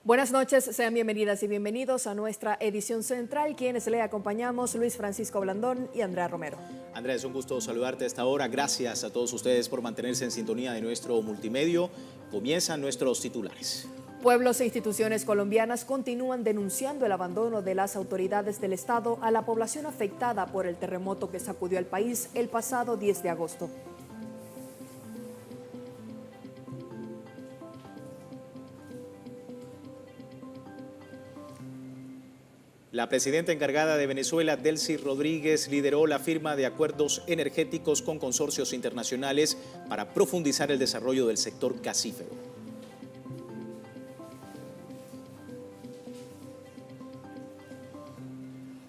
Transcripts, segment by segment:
Buenas noches, sean bienvenidas y bienvenidos a nuestra edición central, quienes le acompañamos Luis Francisco Blandón y Andrea Romero. Andrea, es un gusto saludarte a esta hora. Gracias a todos ustedes por mantenerse en sintonía de nuestro multimedio. Comienzan nuestros titulares. Pueblos e instituciones colombianas continúan denunciando el abandono de las autoridades del Estado a la población afectada por el terremoto que sacudió al país el pasado 10 de agosto. La presidenta encargada de Venezuela, Delcy Rodríguez, lideró la firma de acuerdos energéticos con consorcios internacionales para profundizar el desarrollo del sector gasífero.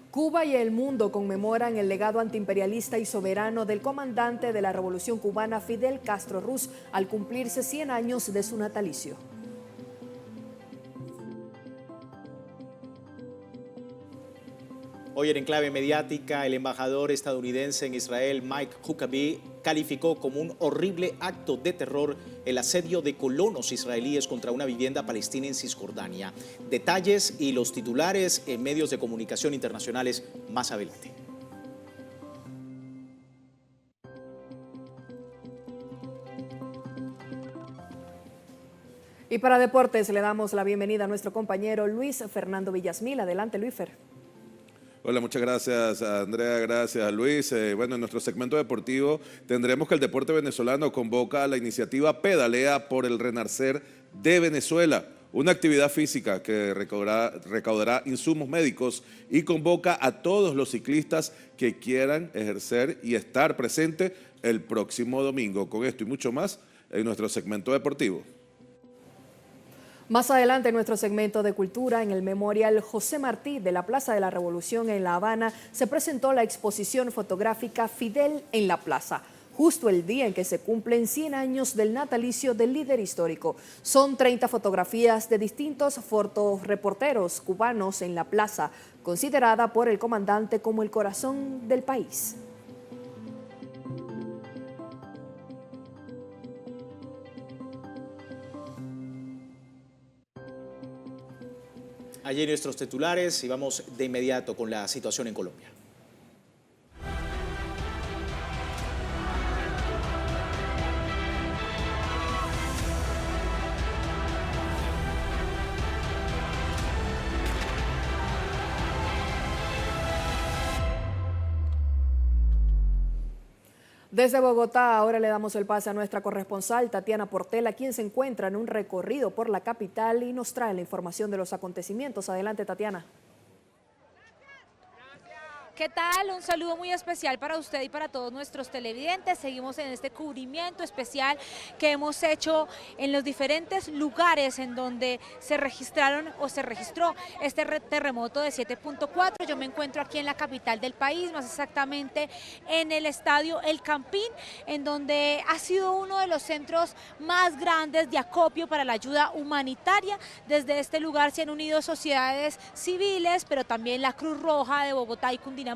Cuba y el mundo conmemoran el legado antiimperialista y soberano del comandante de la Revolución Cubana, Fidel Castro Ruz, al cumplirse 100 años de su natalicio. Hoy en Enclave Mediática, el embajador estadounidense en Israel, Mike Huckabee, calificó como un horrible acto de terror el asedio de colonos israelíes contra una vivienda palestina en Cisjordania. Detalles y los titulares en medios de comunicación internacionales más adelante. Y para deportes le damos la bienvenida a nuestro compañero Luis Fernando Villasmil. Adelante, Luisfer. Hola, muchas gracias Andrea, gracias Luis. Bueno, en nuestro segmento deportivo tendremos que el deporte venezolano convoca a la iniciativa Pedalea por el Renacer de Venezuela, una actividad física que recaudará insumos médicos y convoca a todos los ciclistas que quieran ejercer y estar presente el próximo domingo. Con esto y mucho más en nuestro segmento deportivo. Más adelante en nuestro segmento de cultura, en el Memorial José Martí de la Plaza de la Revolución en La Habana, se presentó la exposición fotográfica Fidel en la Plaza, justo el día en que se cumplen 100 años del natalicio del líder histórico. Son 30 fotografías de distintos fotoreporteros cubanos en la plaza, considerada por el comandante como el corazón del país. Allí nuestros titulares y vamos de inmediato con la situación en Colombia. Desde Bogotá, ahora le damos el pase a nuestra corresponsal Tatiana Portela, quien se encuentra en un recorrido por la capital y nos trae la información de los acontecimientos. Adelante, Tatiana. ¿Qué tal? Un saludo muy especial para usted y para todos nuestros televidentes. Seguimos en este cubrimiento especial que hemos hecho en los diferentes lugares en donde se registraron o se registró este terremoto de 7.4. Yo me encuentro aquí en la capital del país, más exactamente en el estadio El Campín, en donde ha sido uno de los centros más grandes de acopio para la ayuda humanitaria. Desde este lugar se han unido sociedades civiles, pero también la Cruz Roja de Bogotá y Cundinamarca,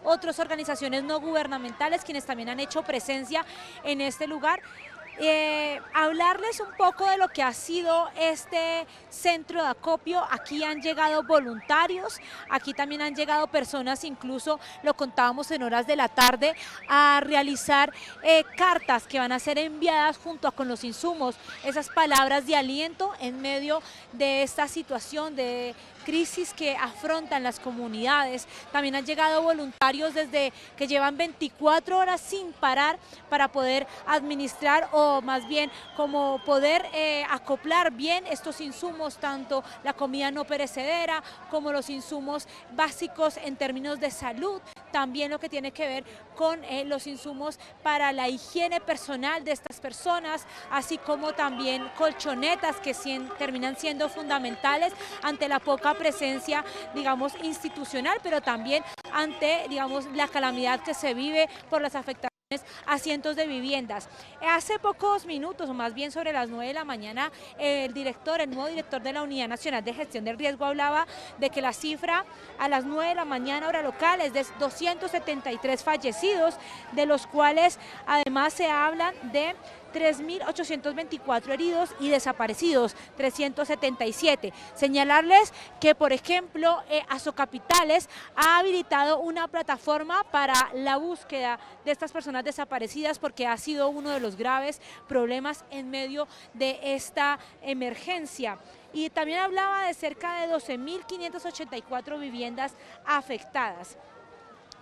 otras organizaciones no gubernamentales quienes también han hecho presencia en este lugar. Hablarles un poco de lo que ha sido este centro de acopio. Aquí han llegado voluntarios, aquí también han llegado personas, incluso lo contábamos en horas de la tarde, a realizar cartas que van a ser enviadas junto con los insumos, esas palabras de aliento en medio de esta situación de crisis que afrontan las comunidades. También han llegado voluntarios desde que llevan 24 horas sin parar para poder administrar o más bien como poder acoplar bien estos insumos, tanto la comida no perecedera como los insumos básicos en términos de salud, también lo que tiene que ver con los insumos para la higiene personal de estas personas, así como también colchonetas que terminan siendo fundamentales ante la poca presencia, digamos, institucional, pero también ante, digamos, la calamidad que se vive por las afectaciones a cientos de viviendas. Hace pocos minutos, o más bien sobre las 9 de la mañana, el nuevo director de la Unidad Nacional de Gestión del Riesgo hablaba de que la cifra a las 9 de la mañana hora local es de 273 fallecidos, de los cuales además se hablan de 3.824 heridos y desaparecidos 377. Señalarles que, por ejemplo, Azocapitales ha habilitado una plataforma para la búsqueda de estas personas desaparecidas porque ha sido uno de los graves problemas en medio de esta emergencia. Y también hablaba de cerca de 12.584 viviendas afectadas.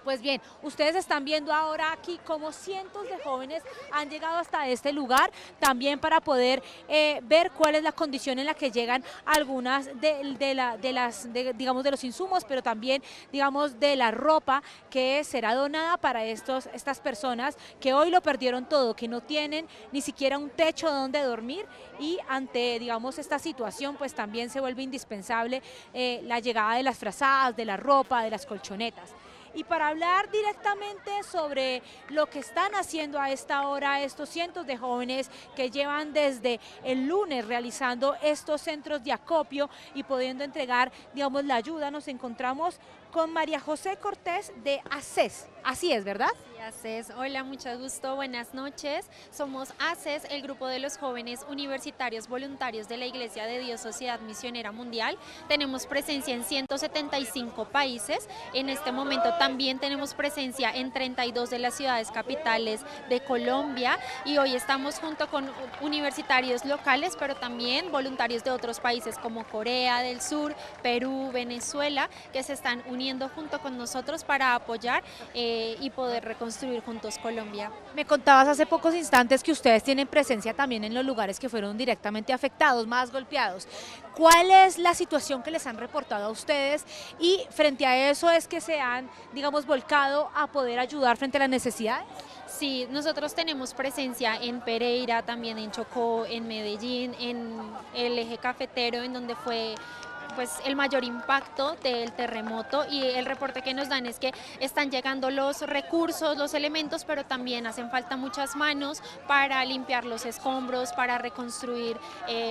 Pues bien, ustedes están viendo ahora aquí cómo cientos de jóvenes han llegado hasta este lugar, también para poder ver cuál es la condición en la que llegan algunas digamos, de los insumos, pero también, digamos, de la ropa que será donada para estas personas que hoy lo perdieron todo, que no tienen ni siquiera un techo donde dormir, y ante, digamos, esta situación, pues también se vuelve indispensable la llegada de las frazadas, de la ropa, de las colchonetas. Y para hablar directamente sobre lo que están haciendo a esta hora estos cientos de jóvenes que llevan desde el lunes realizando estos centros de acopio y pudiendo entregar, digamos, la ayuda, nos encontramos con María José Cortés de ACES. Así es, ¿verdad? Sí, ACES. Hola, mucho gusto, buenas noches. Somos ACES, el grupo de los jóvenes universitarios voluntarios de la Iglesia de Dios Sociedad Misionera Mundial. Tenemos presencia en 175 países. En este momento también tenemos presencia en 32 de las ciudades capitales de Colombia, y hoy estamos junto con universitarios locales, pero también voluntarios de otros países como Corea del Sur, Perú, Venezuela, que se están uniendo junto con nosotros para apoyar y poder reconstruir juntos Colombia. Me contabas hace pocos instantes que ustedes tienen presencia también en los lugares que fueron directamente afectados, más golpeados. ¿Cuál es la situación que les han reportado a ustedes? Y frente a eso es que se han, digamos, volcado a poder ayudar frente a las necesidades. Sí, nosotros tenemos presencia en Pereira, también en Chocó, en Medellín, en el eje cafetero, en donde fue pues el mayor impacto del terremoto, y el reporte que nos dan es que están llegando los recursos, los elementos, pero también hacen falta muchas manos para limpiar los escombros, para reconstruir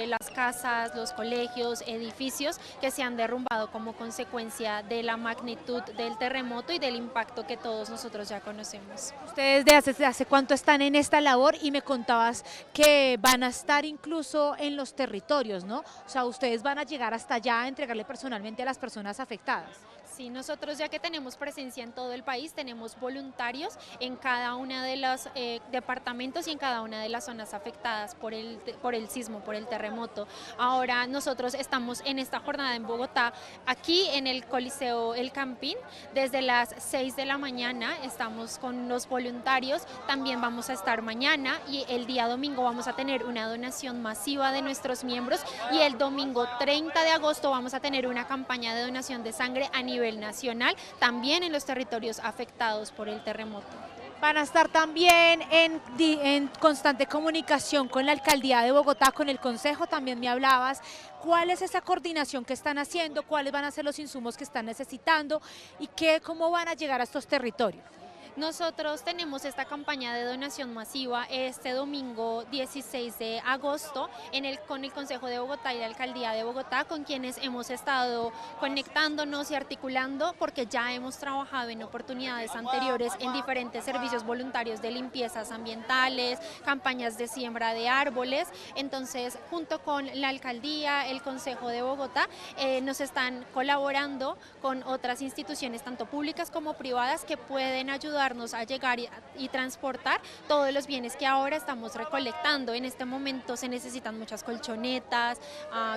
las casas, los colegios, edificios que se han derrumbado como consecuencia de la magnitud del terremoto y del impacto que todos nosotros ya conocemos. Ustedes desde hace cuánto están en esta labor, y me contabas que van a estar incluso en los territorios, ¿no? O sea, ustedes van a llegar hasta allá a entregarle personalmente a las personas afectadas. Sí, nosotros, ya que tenemos presencia en todo el país, tenemos voluntarios en cada una de los departamentos y en cada una de las zonas afectadas por el sismo, por el terremoto. Ahora nosotros estamos en esta jornada en Bogotá, aquí en el Coliseo El Campín, desde las 6 de la mañana estamos con los voluntarios. También vamos a estar mañana, y el día domingo vamos a tener una donación masiva de nuestros miembros, y el domingo 30 de agosto vamos a tener una campaña de donación de sangre a nivel nacional, también en los territorios afectados por el terremoto. Van a estar también en constante comunicación con la Alcaldía de Bogotá, con el Consejo, también me hablabas. ¿Cuál es esa coordinación que están haciendo? ¿Cuáles van a ser los insumos que están necesitando? ¿Y cómo van a llegar a estos territorios? Nosotros tenemos esta campaña de donación masiva este domingo 16 de agosto con el Consejo de Bogotá y la Alcaldía de Bogotá, con quienes hemos estado conectándonos y articulando, porque ya hemos trabajado en oportunidades anteriores en diferentes servicios voluntarios de limpiezas ambientales, campañas de siembra de árboles. Entonces, junto con la Alcaldía, el Consejo de Bogotá, nos están colaborando con otras instituciones, tanto públicas como privadas, que pueden ayudar a llegar y transportar todos los bienes que ahora estamos recolectando. En este momento se necesitan muchas colchonetas,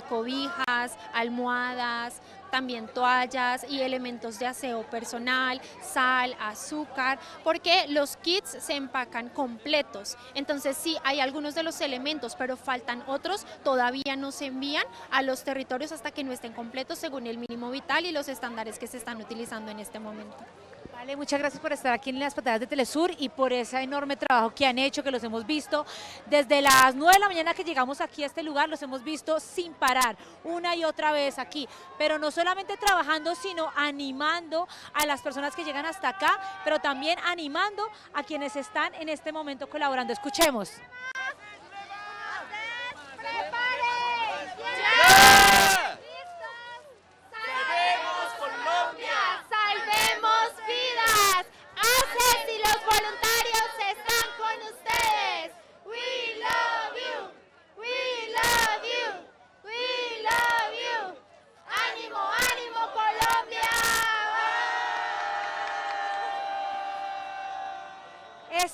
cobijas, almohadas, también toallas y elementos de aseo personal, sal, azúcar, porque los kits se empacan completos. Entonces sí, hay algunos de los elementos, pero faltan otros, todavía no se envían a los territorios hasta que no estén completos según el mínimo vital y los estándares que se están utilizando en este momento. Vale, muchas gracias por estar aquí en las pantallas de Telesur y por ese enorme trabajo que han hecho, que los hemos visto desde las 9 de la mañana que llegamos aquí a este lugar, los hemos visto sin parar, una y otra vez aquí, pero no solamente trabajando, sino animando a las personas que llegan hasta acá, pero también animando a quienes están en este momento colaborando. Escuchemos. Y los voluntarios están con ustedes. We love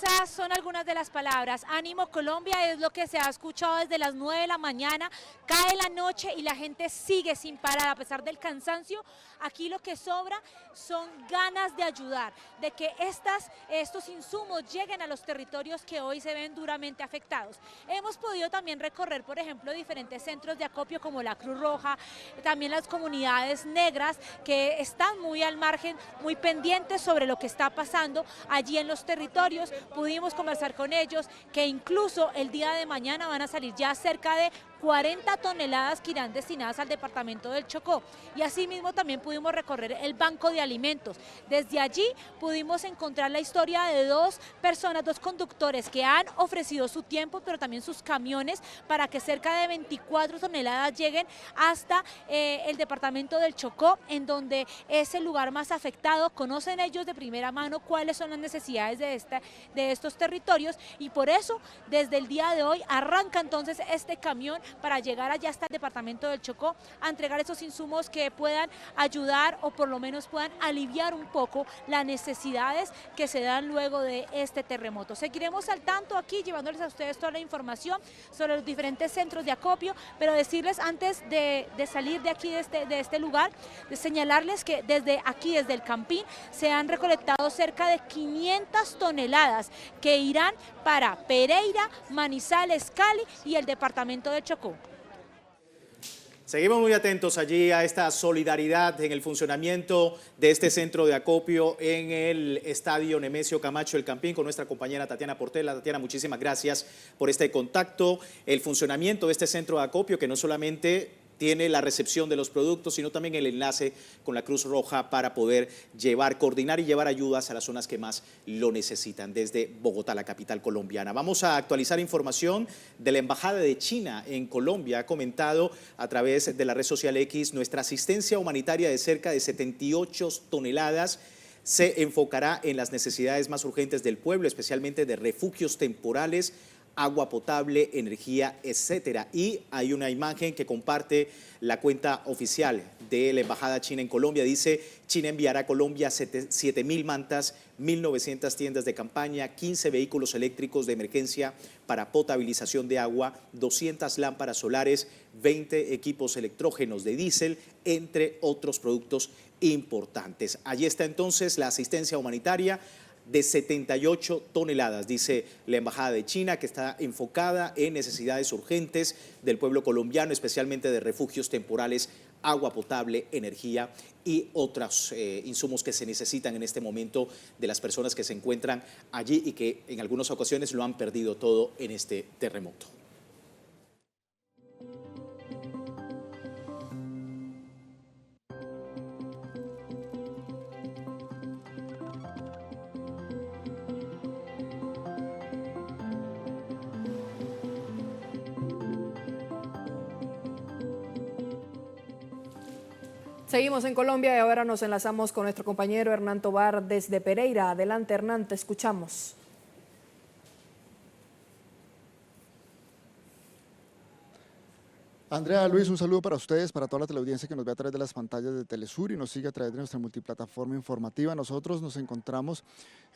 Esas son algunas de las palabras. Ánimo Colombia es lo que se ha escuchado desde las 9 de la mañana, cae la noche y la gente sigue sin parar a pesar del cansancio. Aquí lo que sobra son ganas de ayudar, de que estos insumos lleguen a los territorios que hoy se ven duramente afectados. Hemos podido también recorrer, por ejemplo, diferentes centros de acopio como la Cruz Roja, también las comunidades negras que están muy al margen, muy pendientes sobre lo que está pasando allí en los territorios. Pudimos conversar con ellos que incluso el día de mañana van a salir ya cerca de 40 toneladas que irán destinadas al departamento del Chocó, y asimismo también pudimos recorrer el banco de alimentos. Desde allí pudimos encontrar la historia de dos personas, dos conductores que han ofrecido su tiempo pero también sus camiones para que cerca de 24 toneladas lleguen hasta el departamento del Chocó, en donde es el lugar más afectado. Conocen ellos de primera mano cuáles son las necesidades de estos territorios, y por eso desde el día de hoy arranca entonces este camión para llegar allá hasta el departamento del Chocó a entregar esos insumos que puedan ayudar o por lo menos puedan aliviar un poco las necesidades que se dan luego de este terremoto. Seguiremos al tanto aquí llevándoles a ustedes toda la información sobre los diferentes centros de acopio, pero decirles antes de salir de aquí, de este lugar, de señalarles que desde aquí, desde el Campín, se han recolectado cerca de 500 toneladas que irán para Pereira, Manizales, Cali y el departamento de Chocó. Seguimos muy atentos allí a esta solidaridad en el funcionamiento de este centro de acopio en el estadio Nemesio Camacho El Campín con nuestra compañera Tatiana Portela. Tatiana, muchísimas gracias por este contacto. El funcionamiento de este centro de acopio que no solamente tiene la recepción de los productos, sino también el enlace con la Cruz Roja para poder coordinar y llevar ayudas a las zonas que más lo necesitan desde Bogotá, la capital colombiana. Vamos a actualizar información de la Embajada de China en Colombia. Ha comentado a través de la red social X: nuestra asistencia humanitaria de cerca de 78 toneladas se enfocará en las necesidades más urgentes del pueblo, especialmente de refugios temporales, agua potable, energía, etcétera. Y hay una imagen que comparte la cuenta oficial de la Embajada China en Colombia. Dice: China enviará a Colombia 7.000 mantas, 1.900 tiendas de campaña, 15 vehículos eléctricos de emergencia para potabilización de agua, 200 lámparas solares, 20 equipos electrógenos de diésel, entre otros productos importantes. Allí está entonces la asistencia humanitaria de 78 toneladas, dice la Embajada de China, que está enfocada en necesidades urgentes del pueblo colombiano, especialmente de refugios temporales, agua potable, energía y otros insumos que se necesitan en este momento de las personas que se encuentran allí y que en algunas ocasiones lo han perdido todo en este terremoto. Seguimos en Colombia y ahora nos enlazamos con nuestro compañero Hernán Tobar desde Pereira. Adelante, Hernán, te escuchamos. Andrea, Luis, un saludo para ustedes, para toda la teleaudiencia que nos ve a través de las pantallas de Telesur y nos sigue a través de nuestra multiplataforma informativa. Nosotros nos encontramos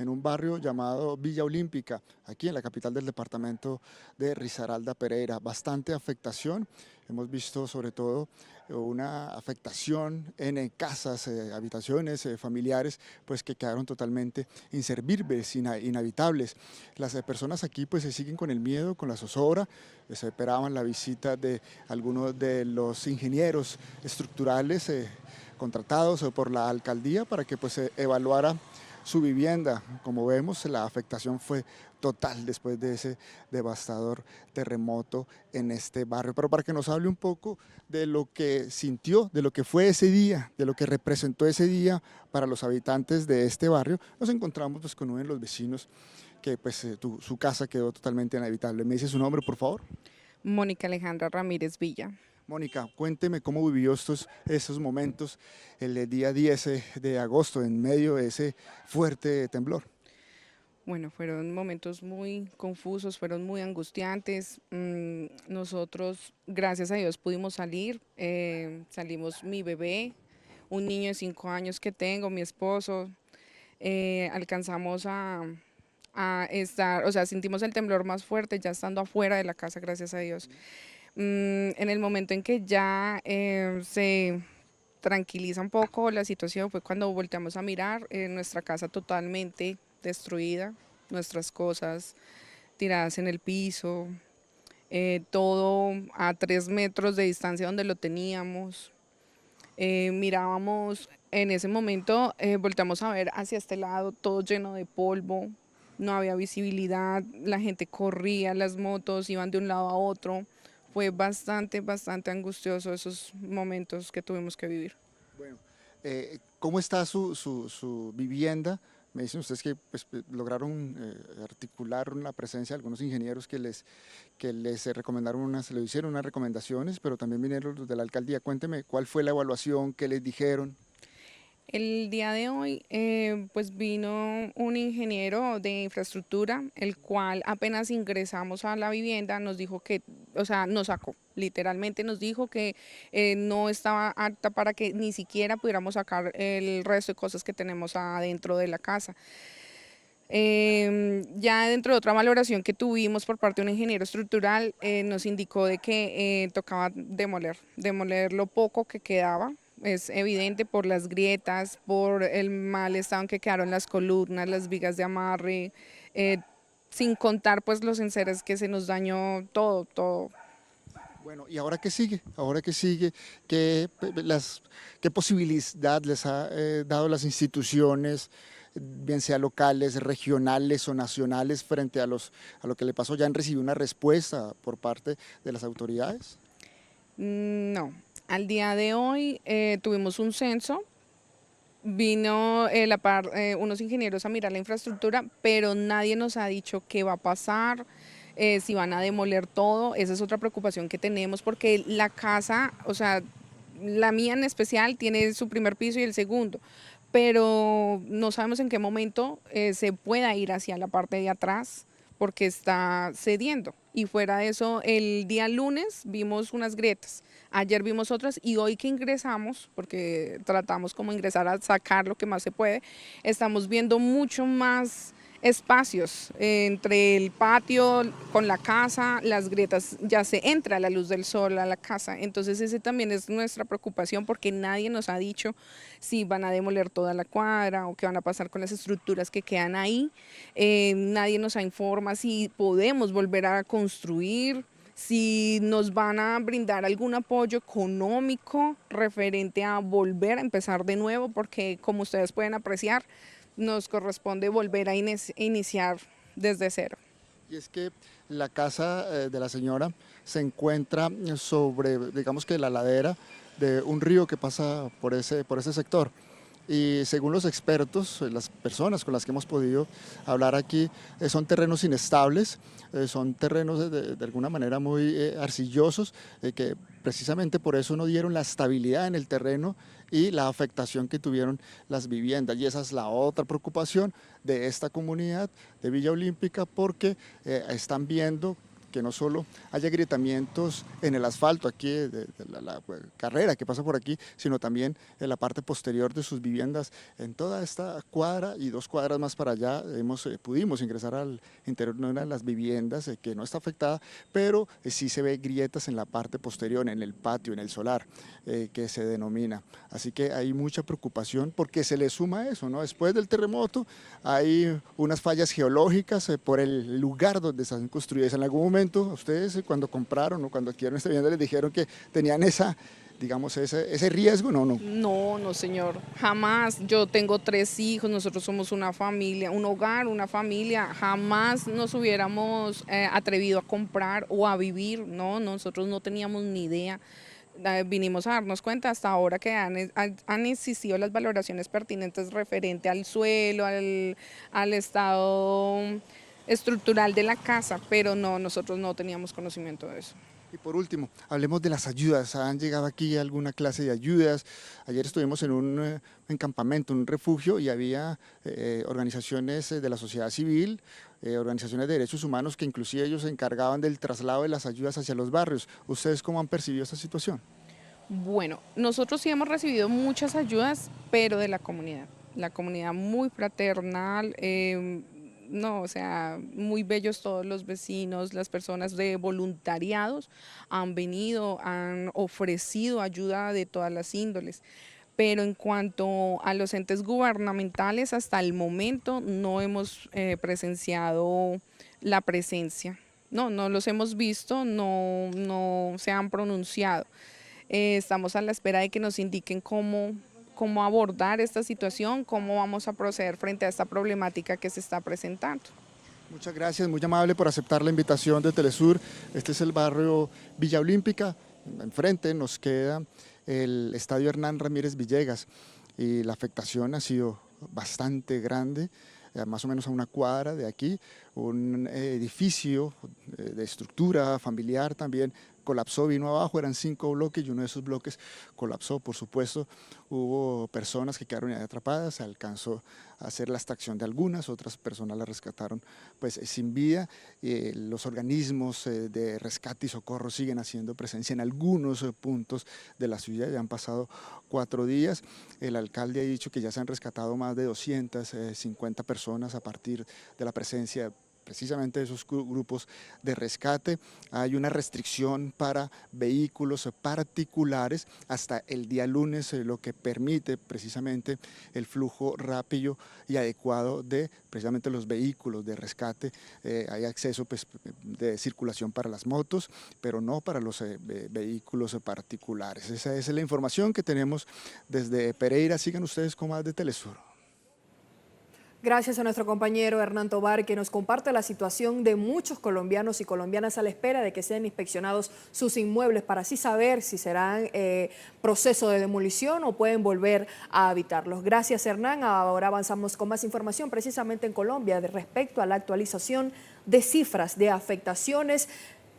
en un barrio llamado Villa Olímpica, aquí en la capital del departamento de Risaralda, Pereira. Bastante afectación, hemos visto sobre todo una afectación en casas, habitaciones familiares, pues que quedaron totalmente inservibles, inhabitables. Las personas aquí pues se siguen con el miedo, con la zozobra, se esperaban la visita de algunos de los ingenieros estructurales contratados por la alcaldía para que pues se evaluara su vivienda. Como vemos, la afectación fue total después de ese devastador terremoto en este barrio. Pero para que nos hable un poco de lo que sintió, de lo que fue ese día, de lo que representó ese día para los habitantes de este barrio, nos encontramos pues con uno de los vecinos que pues su casa quedó totalmente inhabitable. ¿Me dice su nombre, por favor? Mónica Alejandra Ramírez Villa. Mónica, cuénteme cómo vivió esos momentos el día 10 de agosto en medio de ese fuerte temblor. Bueno, fueron momentos muy confusos, fueron muy angustiantes. Nosotros, gracias a Dios, pudimos salir. Salimos mi bebé, un niño de 5 años que tengo, mi esposo. Alcanzamos a a estar, o sea, sentimos el temblor más fuerte ya estando afuera de la casa, gracias a Dios. En el momento en que ya se tranquiliza un poco la situación fue cuando volteamos a mirar nuestra casa totalmente destruida, nuestras cosas tiradas en el piso, todo a 3 metros de distancia donde lo teníamos. Mirábamos en ese momento, volteamos a ver hacia este lado, todo lleno de polvo, no había visibilidad, la gente corría, las motos iban de un lado a otro. Fue bastante angustioso esos momentos que tuvimos que vivir. Bueno, ¿cómo está su vivienda? Me dicen ustedes que pues, lograron articular la presencia de algunos ingenieros que les recomendaron le hicieron unas recomendaciones, pero también vinieron los de la alcaldía. Cuénteme, ¿cuál fue la evaluación? ¿Qué les dijeron? El día de hoy pues vino un ingeniero de infraestructura, el cual apenas ingresamos a la vivienda nos dijo que, o sea, nos sacó, literalmente nos dijo que no estaba apta para que ni siquiera pudiéramos sacar el resto de cosas que tenemos adentro de la casa. Ya dentro de otra valoración que tuvimos por parte de un ingeniero estructural, nos indicó de que tocaba demoler lo poco que quedaba. Es evidente por las grietas, por el mal estado en que quedaron las columnas, las vigas de amarre, sin contar pues los enseres que se nos dañó todo. Bueno, ¿y ahora qué sigue? ¿Ahora qué sigue? ¿Qué posibilidad les ha dado las instituciones, bien sea locales, regionales o nacionales, frente a lo que le pasó? ¿Ya han recibido una respuesta por parte de las autoridades? No, al día de hoy tuvimos un censo, vino unos ingenieros a mirar la infraestructura, pero nadie nos ha dicho qué va a pasar, si van a demoler todo. Esa es otra preocupación que tenemos porque la casa, o sea, la mía en especial tiene su primer piso y el segundo, pero no sabemos en qué momento se pueda ir hacia la parte de atrás porque está cediendo. Y fuera de eso, el día lunes vimos unas grietas, ayer vimos otras y hoy que ingresamos, porque tratamos como ingresar a sacar lo que más se puede, estamos viendo mucho más espacios entre el patio con la casa, las grietas, ya se entra la luz del sol a la casa, entonces ese también es nuestra preocupación porque nadie nos ha dicho si van a demoler toda la cuadra o qué van a pasar con las estructuras que quedan ahí, nadie nos informa si podemos volver a construir, si nos van a brindar algún apoyo económico referente a volver a empezar de nuevo, porque como ustedes pueden apreciar, nos corresponde volver a iniciar desde cero. Y es que la casa de la señora se encuentra sobre, digamos que la ladera de un río que pasa por ese sector. Y según los expertos, las personas con las que hemos podido hablar aquí, son terrenos inestables, son terrenos de alguna manera muy arcillosos, que precisamente por eso no dieron la estabilidad en el terreno y la afectación que tuvieron las viviendas. Y esa es la otra preocupación de esta comunidad de Villa Olímpica, porque están viendo que no solo haya agrietamientos en el asfalto aquí de la carrera que pasa por aquí, sino también en la parte posterior de sus viviendas. En toda esta cuadra y 2 cuadras más para allá pudimos ingresar al interior de una de las viviendas que no está afectada, pero sí se ve grietas en la parte posterior, en el patio, en el solar, que se denomina. Así que hay mucha preocupación porque se le suma eso, ¿no? Después del terremoto hay unas fallas geológicas por el lugar donde están construidas. En algún momento ustedes cuando compraron o cuando adquirieron esta vivienda les dijeron que tenían digamos, ese riesgo, ¿no? No, señor, jamás. Yo tengo 3 hijos, nosotros somos una familia, un hogar, una familia, jamás nos hubiéramos atrevido a comprar o a vivir, no, nosotros no teníamos ni idea. Vinimos a darnos cuenta hasta ahora que han existido las valoraciones pertinentes referente al suelo, al estado estructural de la casa, pero no, nosotros no teníamos conocimiento de eso. Y por último, hablemos de las ayudas. ¿Han llegado aquí alguna clase de ayudas? Ayer estuvimos en un campamento, un refugio, y había organizaciones de la sociedad civil, organizaciones de derechos humanos que inclusive ellos se encargaban del traslado de las ayudas hacia los barrios. ¿Ustedes cómo han percibido esta situación? Bueno, nosotros sí hemos recibido muchas ayudas, pero de la comunidad muy fraternal, no, o sea, muy bellos todos los vecinos, las personas de voluntariados han venido, han ofrecido ayuda de todas las índoles. Pero en cuanto a los entes gubernamentales, hasta el momento no hemos presenciado la presencia. No, no los hemos visto, no, no se han pronunciado. Estamos a la espera de que nos indiquen cómo abordar esta situación, cómo vamos a proceder frente a esta problemática que se está presentando. Muchas gracias, muy amable por aceptar la invitación de Telesur. Este es el barrio Villa Olímpica. Enfrente nos queda el Estadio Hernán Ramírez Villegas y la afectación ha sido bastante grande, más o menos a una cuadra de aquí. Un edificio de estructura familiar también colapsó, vino abajo, eran 5 bloques y uno de esos bloques colapsó, por supuesto. Hubo personas que quedaron ahí atrapadas, se alcanzó a hacer la extracción de algunas, otras personas las rescataron pues sin vida. Los organismos de rescate y socorro siguen haciendo presencia en algunos puntos de la ciudad, ya han pasado 4 días. El alcalde ha dicho que ya se han rescatado más de 250 personas a partir de la presencia precisamente esos grupos de rescate. Hay una restricción para vehículos particulares hasta el día lunes, lo que permite precisamente el flujo rápido y adecuado de precisamente los vehículos de rescate. Hay acceso pues, de circulación para las motos, pero no para los vehículos particulares. Esa es la información que tenemos desde Pereira. Sigan ustedes con más de Telesur. Gracias a nuestro compañero Hernán Tobar, que nos comparte la situación de muchos colombianos y colombianas a la espera de que sean inspeccionados sus inmuebles para así saber si serán proceso de demolición o pueden volver a habitarlos. Gracias, Hernán. Ahora avanzamos con más información precisamente en Colombia respecto a la actualización de cifras de afectaciones.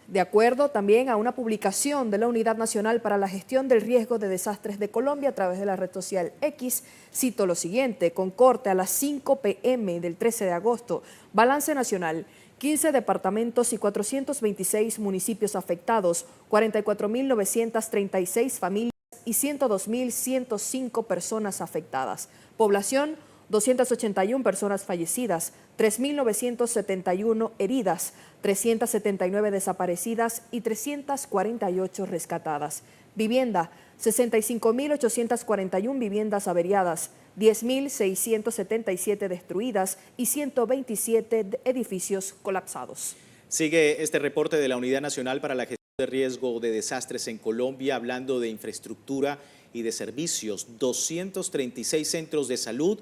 De acuerdo también a una publicación de la Unidad Nacional para la Gestión del Riesgo de Desastres de Colombia a través de la red social X, cito lo siguiente: con corte a las 5 p.m. del 13 de agosto, balance nacional, 15 departamentos y 426 municipios afectados, 44.936 familias y 102.105 personas afectadas. Población, 281 personas fallecidas, 3.971 heridas, 379 desaparecidas y 348 rescatadas. Vivienda, 65.841 viviendas averiadas, 10.677 destruidas y 127 edificios colapsados. Sigue este reporte de la Unidad Nacional para la Gestión de Riesgo de Desastres en Colombia, hablando de infraestructura y de servicios. 236 centros de salud,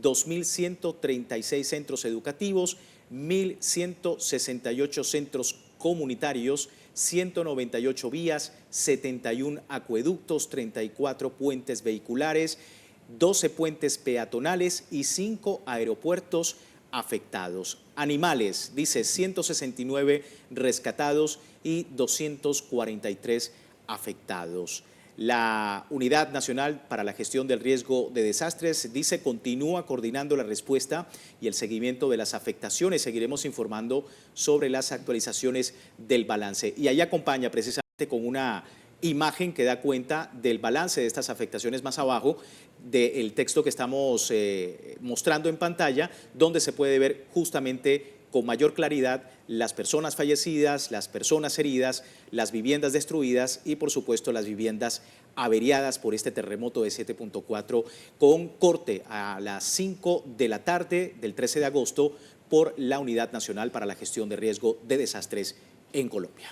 2.136 centros educativos, 1.168 centros comunitarios, 198 vías, 71 acueductos, 34 puentes vehiculares, 12 puentes peatonales y 5 aeropuertos afectados. Animales, dice 169 rescatados y 243 afectados. La Unidad Nacional para la Gestión del Riesgo de Desastres, dice, continúa coordinando la respuesta y el seguimiento de las afectaciones. Seguiremos informando sobre las actualizaciones del balance. Y ahí acompaña precisamente con una imagen que da cuenta del balance de estas afectaciones más abajo del texto que estamos mostrando en pantalla, donde se puede ver justamente con mayor claridad las personas fallecidas, las personas heridas, las viviendas destruidas y, por supuesto, las viviendas averiadas por este terremoto de 7.4 con corte a las 5 de la tarde del 13 de agosto por la Unidad Nacional para la Gestión de Riesgo de Desastres en Colombia.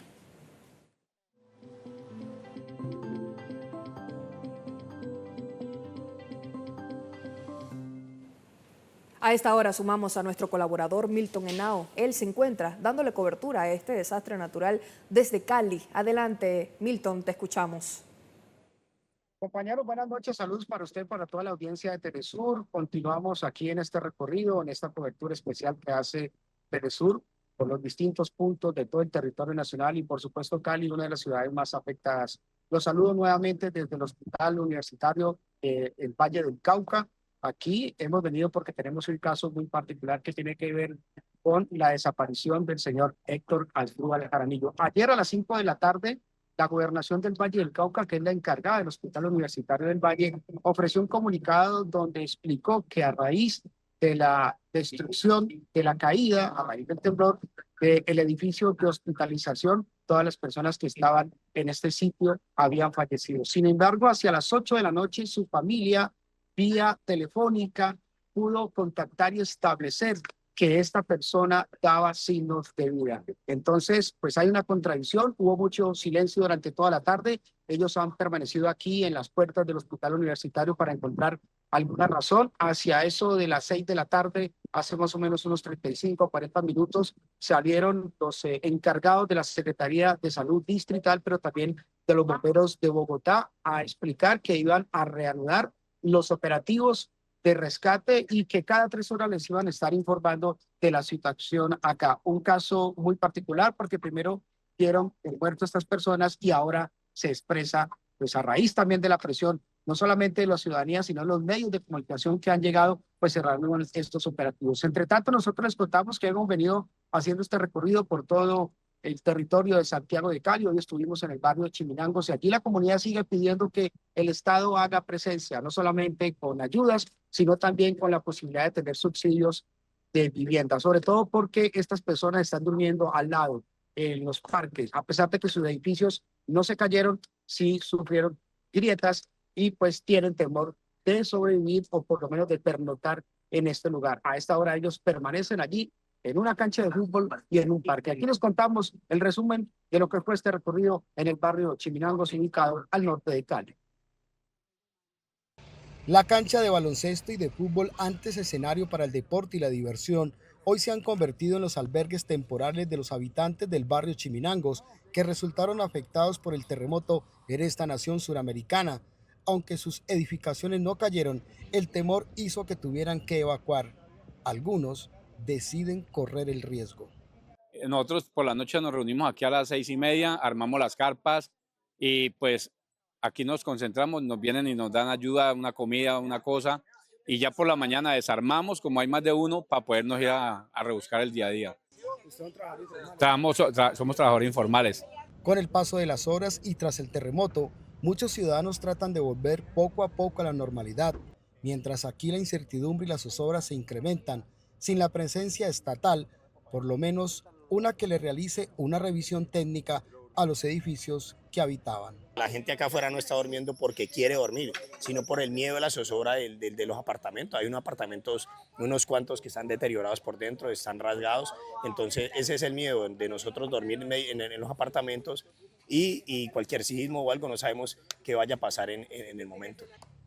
A esta hora sumamos a nuestro colaborador Milton Henao. Él se encuentra dándole cobertura a este desastre natural desde Cali. Adelante, Milton, te escuchamos. Compañeros, buenas noches, saludos para usted, para toda la audiencia de Telesur. Continuamos aquí en este recorrido, en esta cobertura especial que hace Telesur por los distintos puntos de todo el territorio nacional y, por supuesto, Cali, una de las ciudades más afectadas. Los saludo nuevamente desde el Hospital Universitario el Valle del Cauca. Aquí hemos venido porque tenemos un caso muy particular que tiene que ver con la desaparición del señor Héctor Asdrúbal Jaramillo. Ayer a las 5 de la tarde, la Gobernación del Valle del Cauca, que es la encargada del Hospital Universitario del Valle, ofreció un comunicado donde explicó que a raíz de la destrucción, de la caída a raíz del temblor del edificio de hospitalización. Todas las personas que estaban en este sitio habían fallecido. Sin embargo, hacia las 8 de la noche, su familia, vía telefónica, pudo contactar y establecer que esta persona daba signos de vida. Entonces, pues hay una contradicción, hubo mucho silencio durante toda la tarde, ellos han permanecido aquí en las puertas del hospital universitario para encontrar alguna razón. Hacia eso de las 6 de la tarde, hace más o menos unos 35 o 40 minutos, salieron los encargados de la Secretaría de Salud Distrital, pero también de los bomberos de Bogotá, a explicar que iban a reanudar los operativos de rescate y que cada 3 horas les iban a estar informando de la situación acá. Un caso muy particular porque primero dieron el muerto a estas personas y ahora se expresa, pues a raíz también de la presión, no solamente de la ciudadanía, sino de los medios de comunicación que han llegado, pues cerraron estos operativos. Entre tanto, nosotros les contamos que hemos venido haciendo este recorrido por todo el territorio de Santiago de Cali. Hoy estuvimos en el barrio de Chiminangos y aquí la comunidad sigue pidiendo que el Estado haga presencia, no solamente con ayudas, sino también con la posibilidad de tener subsidios de vivienda, sobre todo porque estas personas están durmiendo al lado, en los parques, a pesar de que sus edificios no se cayeron, sí sufrieron grietas y pues tienen temor de sobrevivir o por lo menos de pernoctar en este lugar. A esta hora ellos permanecen allí en una cancha de fútbol y en un parque. Aquí les contamos el resumen de lo que fue este recorrido en el barrio Chiminangos, ubicado al norte de Cali. La cancha de baloncesto y de fútbol, antes escenario para el deporte y la diversión, hoy se han convertido en los albergues temporales de los habitantes del barrio Chiminangos, que resultaron afectados por el terremoto en esta nación suramericana. Aunque sus edificaciones no cayeron, el temor hizo que tuvieran que evacuar. Algunos deciden correr el riesgo. Nosotros por la noche nos reunimos aquí a las 6:30, armamos las carpas y pues aquí nos concentramos, nos vienen y nos dan ayuda, una comida, una cosa, y ya por la mañana desarmamos, como hay más de uno, para podernos ir a rebuscar el día a día. Somos trabajadores informales. Con el paso de las horas y tras el terremoto, muchos ciudadanos tratan de volver poco a poco a la normalidad, mientras aquí la incertidumbre y la zozobra se incrementan, sin la presencia estatal, por lo menos una que le realice una revisión técnica a los edificios que habitaban. La gente acá afuera no está durmiendo porque quiere dormir, sino por el miedo a la zozobra de los apartamentos. Hay unos apartamentos, unos cuantos que están deteriorados por dentro, están rasgados, entonces ese es el miedo de nosotros dormir en los apartamentos y cualquier sismo o algo no sabemos qué vaya a pasar en el momento.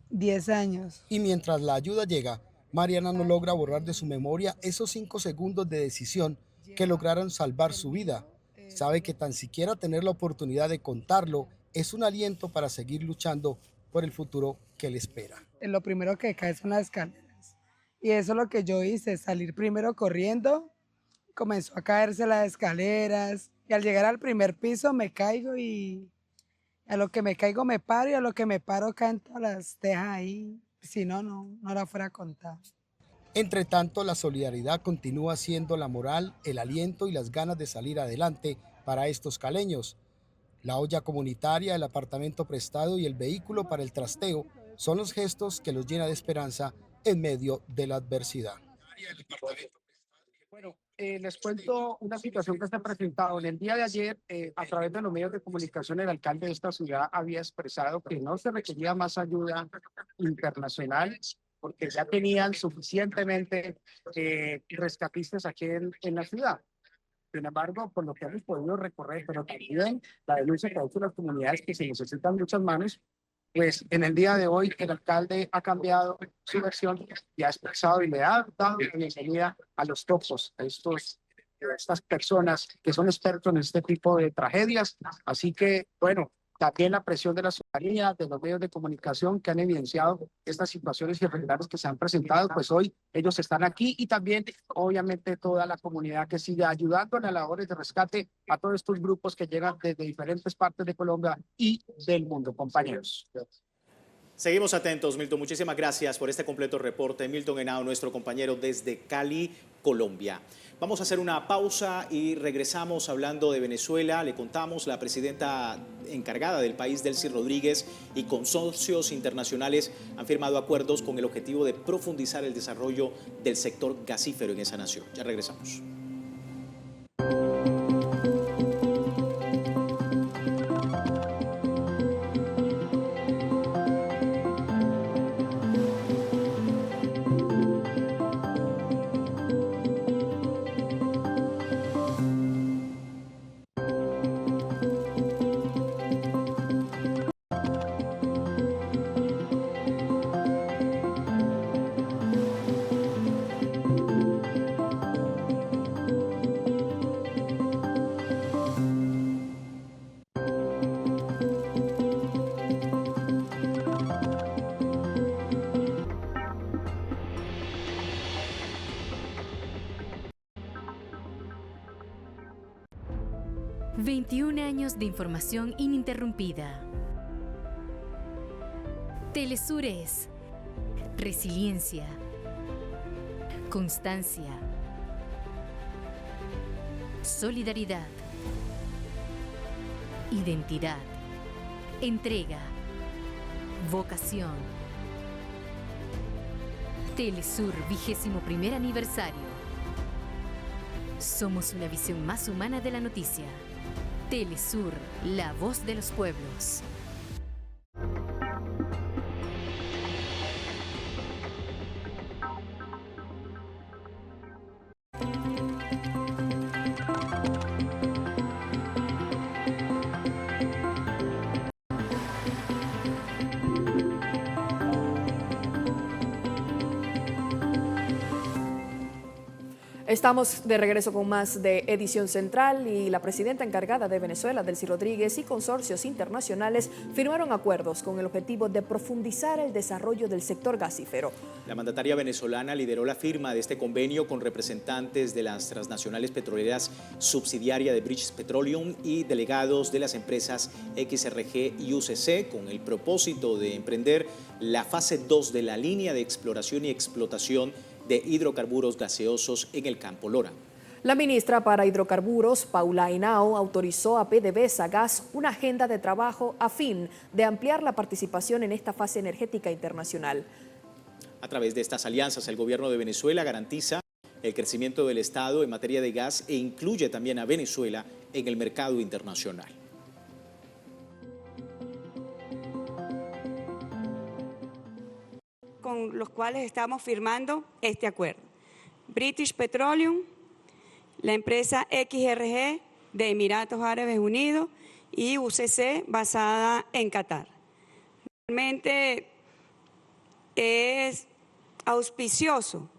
10 años. Y mientras la ayuda llega, Mariana no logra borrar de su memoria esos 5 segundos de decisión que lograron salvar su vida. Sabe que tan siquiera tener la oportunidad de contarlo es un aliento para seguir luchando por el futuro que le espera. Lo primero que cae son las escaleras. Y eso es lo que yo hice, salir primero corriendo. Comenzó a caerse las escaleras. Y al llegar al primer piso me caigo y a lo que me caigo me paro y a lo que me paro caen todas las tejas ahí. Si no, no la fuera a contar. Entre tanto, la solidaridad continúa siendo la moral, el aliento y las ganas de salir adelante para estos caleños. La olla comunitaria, el apartamento prestado y el vehículo para el trasteo son los gestos que los llena de esperanza en medio de la adversidad. Bueno, les cuento una situación que se ha presentado. En el día de ayer, a través de los medios de comunicación, el alcalde de esta ciudad había expresado que no se requería más ayuda internacional porque ya tenían suficientemente rescatistas aquí en la ciudad. Sin embargo, por lo que hemos podido recorrer, pero también la denuncia que ha hecho las comunidades que se necesitan muchas manos, pues en el día de hoy el alcalde ha cambiado su versión y ha expresado y le ha dado la bienvenida a los topos, a estas personas que son expertos en este tipo de tragedias. Así que, bueno, también la presión de la ciudadanía, de los medios de comunicación que han evidenciado estas situaciones irregulares que se han presentado, pues hoy ellos están aquí y también, obviamente, toda la comunidad que sigue ayudando en las labores de rescate a todos estos grupos que llegan desde diferentes partes de Colombia y del mundo, compañeros. Seguimos atentos, Milton. Muchísimas gracias por este completo reporte. Milton Henao, nuestro compañero desde Cali, Colombia. Vamos a hacer una pausa y regresamos hablando de Venezuela. Le contamos, la presidenta encargada del país, Delcy Rodríguez, y consorcios internacionales han firmado acuerdos con el objetivo de profundizar el desarrollo del sector gasífero en esa nación. Ya regresamos. Años de información ininterrumpida. Telesur es resiliencia, constancia, solidaridad, identidad, entrega, vocación. Telesur 21º aniversario. Somos una visión más humana de la noticia. Telesur, la voz de los pueblos. Estamos de regreso con más de Edición Central y la presidenta encargada de Venezuela, Delcy Rodríguez, y consorcios internacionales firmaron acuerdos con el objetivo de profundizar el desarrollo del sector gasífero. La mandataria venezolana lideró la firma de este convenio con representantes de las transnacionales petroleras subsidiaria de British Petroleum y delegados de las empresas XRG y UCC con el propósito de emprender la fase 2 de la línea de exploración y explotación de hidrocarburos gaseosos en el campo Lora. La ministra para Hidrocarburos, Paula Henao, autorizó a PDVSA Gas una agenda de trabajo a fin de ampliar la participación en esta fase energética internacional. A través de estas alianzas, el gobierno de Venezuela garantiza el crecimiento del Estado en materia de gas e incluye también a Venezuela en el mercado internacional. Con los cuales estamos firmando este acuerdo. British Petroleum, la empresa XRG de Emiratos Árabes Unidos y UCC basada en Qatar. Realmente es auspicioso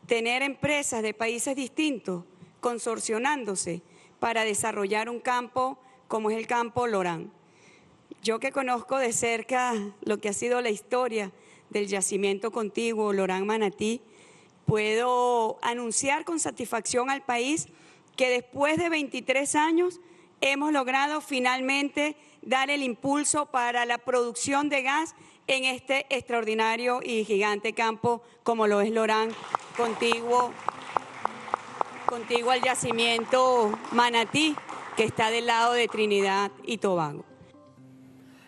tener empresas de países distintos consorcionándose para desarrollar un campo como es el campo Lorán. Yo que conozco de cerca lo que ha sido la historia del yacimiento contiguo Lorán Manatí, puedo anunciar con satisfacción al país que después de 23 años hemos logrado finalmente dar el impulso para la producción de gas en este extraordinario y gigante campo como lo es Lorán, contiguo al yacimiento Manatí, que está del lado de Trinidad y Tobago.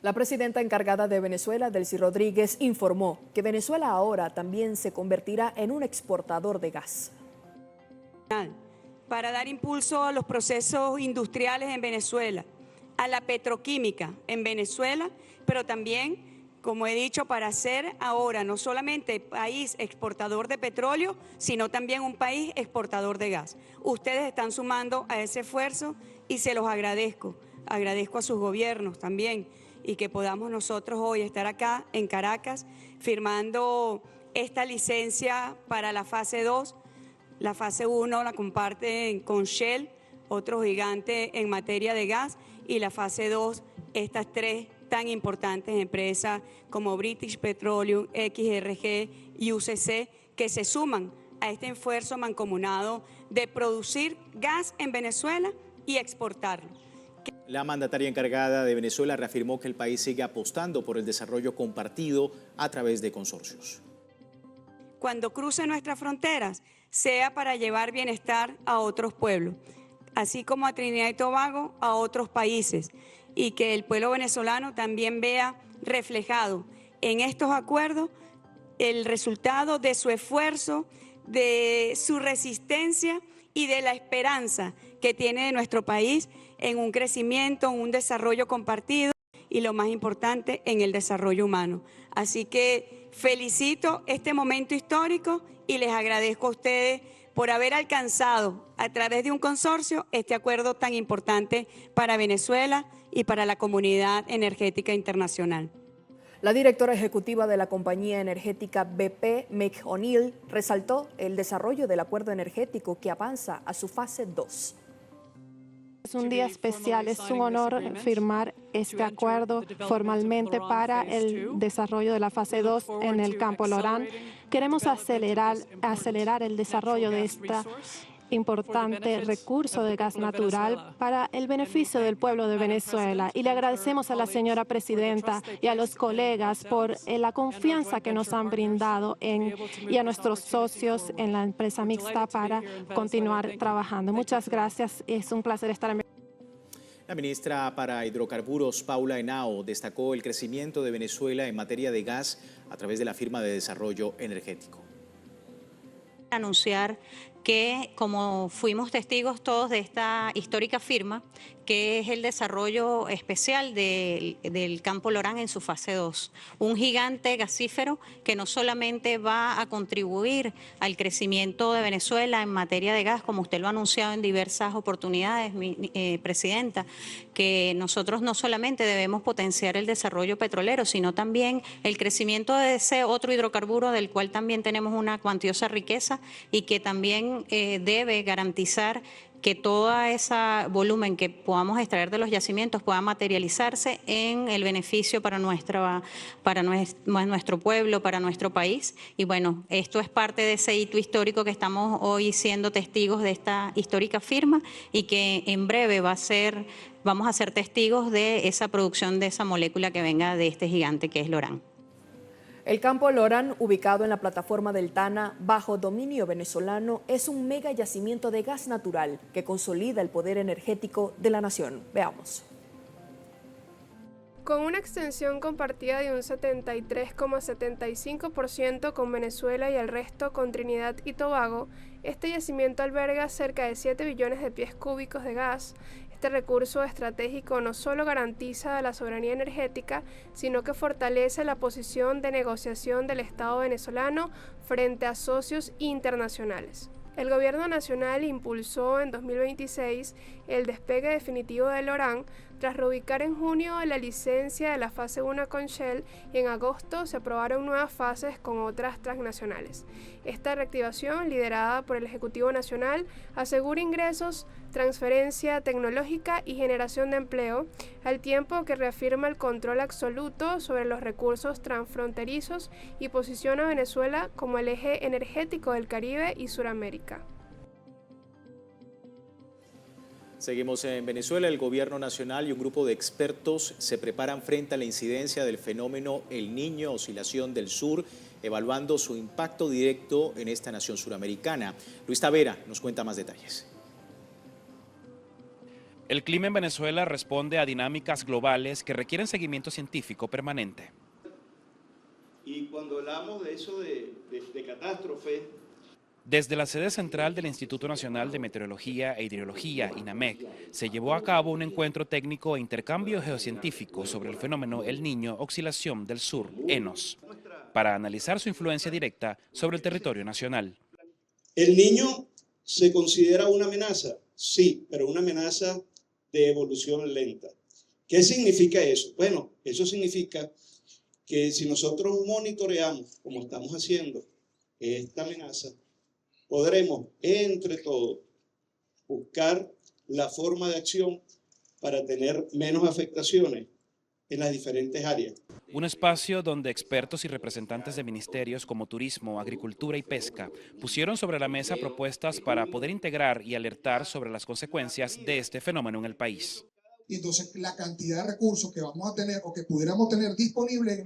La presidenta encargada de Venezuela, Delcy Rodríguez, informó que Venezuela ahora también se convertirá en un exportador de gas. Para dar impulso a los procesos industriales en Venezuela, a la petroquímica en Venezuela, pero también, como he dicho, para ser ahora no solamente país exportador de petróleo, sino también un país exportador de gas. Ustedes están sumando a ese esfuerzo y se los agradezco. Agradezco a sus gobiernos también, y que podamos nosotros hoy estar acá en Caracas firmando esta licencia para la fase 2. La fase 1 la comparten con Shell, otro gigante en materia de gas, y la fase 2, estas tres tan importantes empresas como British Petroleum, XRG y UCC, que se suman a este esfuerzo mancomunado de producir gas en Venezuela y exportarlo. La mandataria encargada de Venezuela reafirmó que el país sigue apostando por el desarrollo compartido a través de consorcios. Cuando cruce nuestras fronteras, sea para llevar bienestar a otros pueblos, así como a Trinidad y Tobago, a otros países, y que el pueblo venezolano también vea reflejado en estos acuerdos el resultado de su esfuerzo, de su resistencia y de la esperanza que tiene de nuestro país en un crecimiento, en un desarrollo compartido y lo más importante, en el desarrollo humano. Así que felicito este momento histórico y les agradezco a ustedes por haber alcanzado a través de un consorcio este acuerdo tan importante para Venezuela y para la comunidad energética internacional. La directora ejecutiva de la compañía energética BP, Meg O'Neill, resaltó el desarrollo del acuerdo energético que avanza a su fase 2. Es un día especial, es un honor firmar este acuerdo formalmente para el desarrollo de la fase 2 en el campo Lorán. Queremos acelerar el desarrollo de este importante recurso de gas natural para el beneficio del pueblo de Venezuela. Y le agradecemos a la señora presidenta y a los colegas por la confianza que nos han brindado y a nuestros socios en la empresa mixta para continuar trabajando. Muchas gracias. Es un placer estar en. La ministra para Hidrocarburos, Paula Henao, destacó el crecimiento de Venezuela en materia de gas a través de la firma de desarrollo energético. Anunciar que, como fuimos testigos todos de esta histórica firma, que es el desarrollo especial del campo Lorán en su fase 2. Un gigante gasífero que no solamente va a contribuir al crecimiento de Venezuela en materia de gas, como usted lo ha anunciado en diversas oportunidades, Presidenta, que nosotros no solamente debemos potenciar el desarrollo petrolero, sino también el crecimiento de ese otro hidrocarburo del cual también tenemos una cuantiosa riqueza y que también debe garantizar que todo ese volumen que podamos extraer de los yacimientos pueda materializarse en el beneficio para nuestro pueblo, para nuestro país. Y bueno, esto es parte de ese hito histórico que estamos hoy siendo testigos de esta histórica firma y que en breve vamos a ser testigos de esa producción de esa molécula que venga de este gigante que es Lorán. El campo Lorán, ubicado en la plataforma del Tana, bajo dominio venezolano, es un mega yacimiento de gas natural que consolida el poder energético de la nación. Veamos. Con una extensión compartida de un 73,75% con Venezuela y el resto con Trinidad y Tobago, este yacimiento alberga cerca de 7 billones de pies cúbicos de gas. Este recurso estratégico no solo garantiza la soberanía energética, sino que fortalece la posición de negociación del Estado venezolano frente a socios internacionales. El gobierno nacional impulsó en 2026 el despegue definitivo de Lorán tras reubicar en junio la licencia de la fase 1 con Shell y en agosto se aprobaron nuevas fases con otras transnacionales. Esta reactivación, liderada por el Ejecutivo Nacional, asegura ingresos, transferencia tecnológica y generación de empleo, al tiempo que reafirma el control absoluto sobre los recursos transfronterizos y posiciona a Venezuela como el eje energético del Caribe y Suramérica. Seguimos en Venezuela. El gobierno nacional y un grupo de expertos se preparan frente a la incidencia del fenómeno El Niño, oscilación del sur, evaluando su impacto directo en esta nación suramericana. Luis Tavera nos cuenta más detalles. El clima en Venezuela responde a dinámicas globales que requieren seguimiento científico permanente. Y cuando hablamos de eso de catástrofe. Desde la sede central del Instituto Nacional de Meteorología e Hidrología, INAMEC, se llevó a cabo un encuentro técnico e intercambio geocientífico sobre el fenómeno El Niño, oscilación del sur, ENOS, para analizar su influencia directa sobre el territorio nacional. ¿El Niño se considera una amenaza? Sí, pero una amenaza de evolución lenta. ¿Qué significa eso? Bueno, eso significa que si nosotros monitoreamos, como estamos haciendo, esta amenaza, podremos, entre todos, buscar la forma de acción para tener menos afectaciones en las diferentes áreas. Un espacio donde expertos y representantes de ministerios como Turismo, Agricultura y Pesca pusieron sobre la mesa propuestas para poder integrar y alertar sobre las consecuencias de este fenómeno en el país. y entonces la cantidad de recursos que vamos a tener o que pudiéramos tener disponibles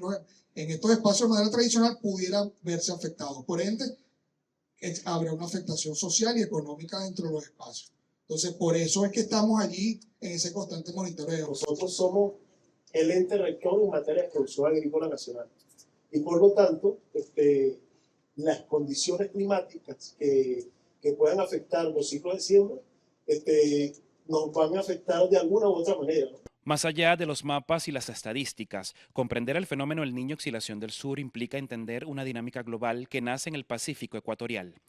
en estos espacios de manera tradicional pudiera verse afectados. Por ende, habrá una afectación social y económica dentro de los espacios. Entonces, por eso es que estamos allí en ese constante monitoreo. Nosotros somos el ente rector en materia de producción agrícola nacional y por lo tanto las condiciones climáticas que puedan afectar los ciclos de siembra nos van a afectar de alguna u otra manera, ¿no? Más allá de los mapas y las estadísticas, comprender el fenómeno El Niño Oscilación del Sur implica entender una dinámica global que nace en el Pacífico ecuatorial.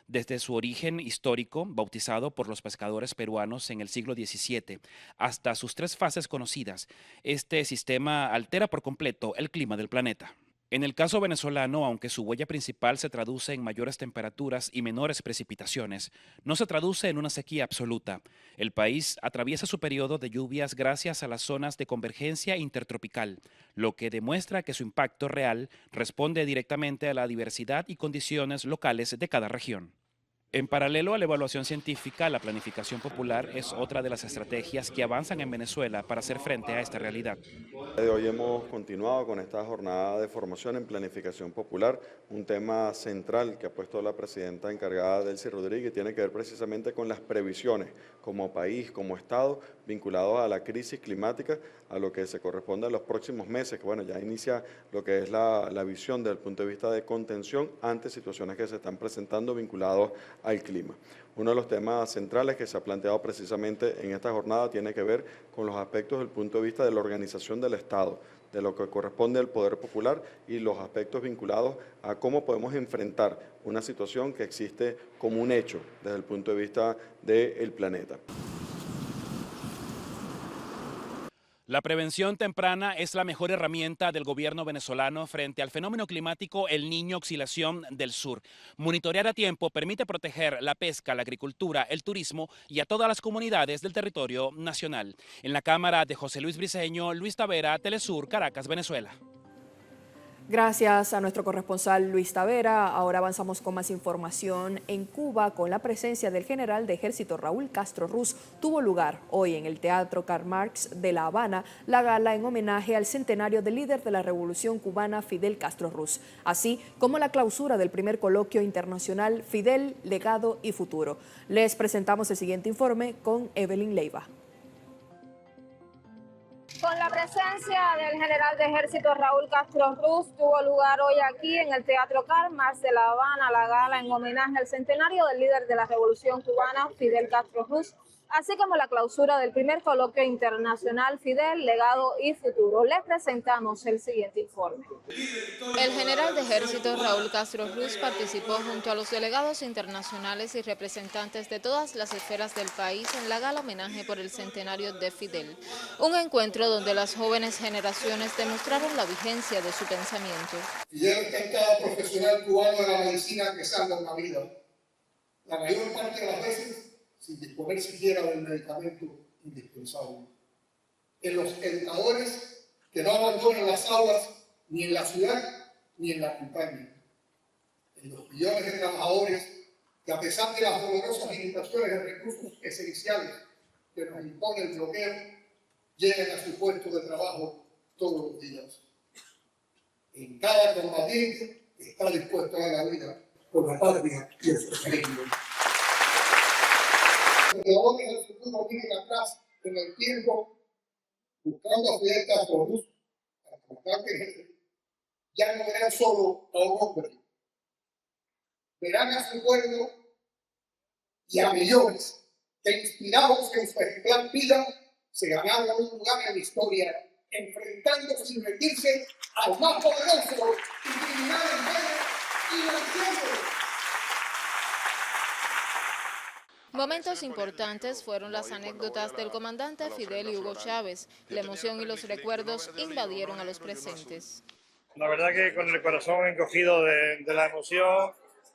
Desde su origen histórico, bautizado por los pescadores peruanos en el siglo XVII, hasta sus 3 fases conocidas, este sistema altera por completo el clima del planeta. En el caso venezolano, aunque su huella principal se traduce en mayores temperaturas y menores precipitaciones, no se traduce en una sequía absoluta. El país atraviesa su periodo de lluvias gracias a las zonas de convergencia intertropical, lo que demuestra que su impacto real responde directamente a la diversidad y condiciones locales de cada región. En paralelo a la evaluación científica, la planificación popular es otra de las estrategias que avanzan en Venezuela para hacer frente a esta realidad. Hoy hemos continuado con esta jornada de formación en planificación popular, un tema central que ha puesto la presidenta encargada Delcy Rodríguez, tiene que ver precisamente con las previsiones como país, como Estado, vinculados a la crisis climática, a lo que se corresponde a los próximos meses, que bueno, ya inicia lo que es la visión desde el punto de vista de contención ante situaciones que se están presentando vinculados al clima. Uno de los temas centrales que se ha planteado precisamente en esta jornada tiene que ver con los aspectos desde el punto de vista de la organización del Estado, de lo que corresponde al poder popular y los aspectos vinculados a cómo podemos enfrentar una situación que existe como un hecho desde el punto de vista del planeta. La prevención temprana es la mejor herramienta del gobierno venezolano frente al fenómeno climático El Niño Oscilación del Sur. Monitorear a tiempo permite proteger la pesca, la agricultura, el turismo y a todas las comunidades del territorio nacional. En la cámara de José Luis Briceño, Luis Tavera, Telesur, Caracas, Venezuela. Gracias a nuestro corresponsal Luis Tavera. Ahora avanzamos con más información. En Cuba, con la presencia del general de ejército Raúl Castro Ruz, tuvo lugar hoy en el Teatro Karl Marx de La Habana la gala en homenaje al centenario del líder de la Revolución Cubana, Fidel Castro Ruz, así como la clausura del primer coloquio internacional Fidel, Legado y Futuro. Les presentamos el siguiente informe con Evelyn Leiva. Con la presencia del general de ejército Raúl Castro Ruz, tuvo lugar hoy aquí en el Teatro Karl Marx de La Habana la gala en homenaje al centenario del líder de la Revolución Cubana, Fidel Castro Ruz, así como la clausura del primer coloquio internacional Fidel, Legado y Futuro. Les presentamos el siguiente informe. El general de ejército Raúl Castro Ruz participó junto a los delegados internacionales y representantes de todas las esferas del país en la gala homenaje por el centenario de Fidel, un encuentro donde las jóvenes generaciones demostraron la vigencia de su pensamiento. Fidel está en cada profesional cubano de la medicina que salva una vida. La mayor parte de las veces sin disponer siquiera del medicamento indispensable. En los educadores que no abandonan las aulas ni en la ciudad ni en la montaña. En los millones de trabajadores que a pesar de las dolorosas limitaciones de recursos esenciales que nos impone el bloqueo, llegan a su puesto de trabajo todos los días. En cada combatiente está dispuesto a dar la vida por la patria y el socialismo. Que hoy en el futuro miren atrás en el tiempo, buscando a Fidel Castro Ruz, al comandante, ya no verán solo a un hombre, verán a su pueblo y a millones que inspirados en su ejemplar vida se ganaron un lugar en la historia, enfrentándose sin rendirse al más poderoso y criminal en guerra y venciendo. Momentos importantes fueron las anécdotas del comandante Fidel y Hugo Chávez. La emoción y los recuerdos invadieron a los presentes. La verdad que con el corazón encogido de la emoción,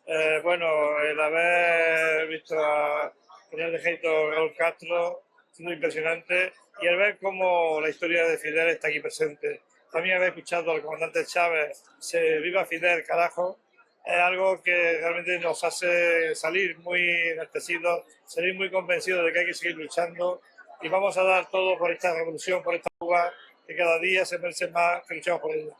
el haber visto a general de ejército Raúl Castro, siendo impresionante, y el ver cómo la historia de Fidel está aquí presente. También haber escuchado al comandante Chávez, viva Fidel, carajo, es algo que realmente nos hace salir muy enaltecidos, salir muy convencidos de que hay que seguir luchando y vamos a dar todo por esta revolución, por esta Cuba que cada día se merece más, que luchamos por ella.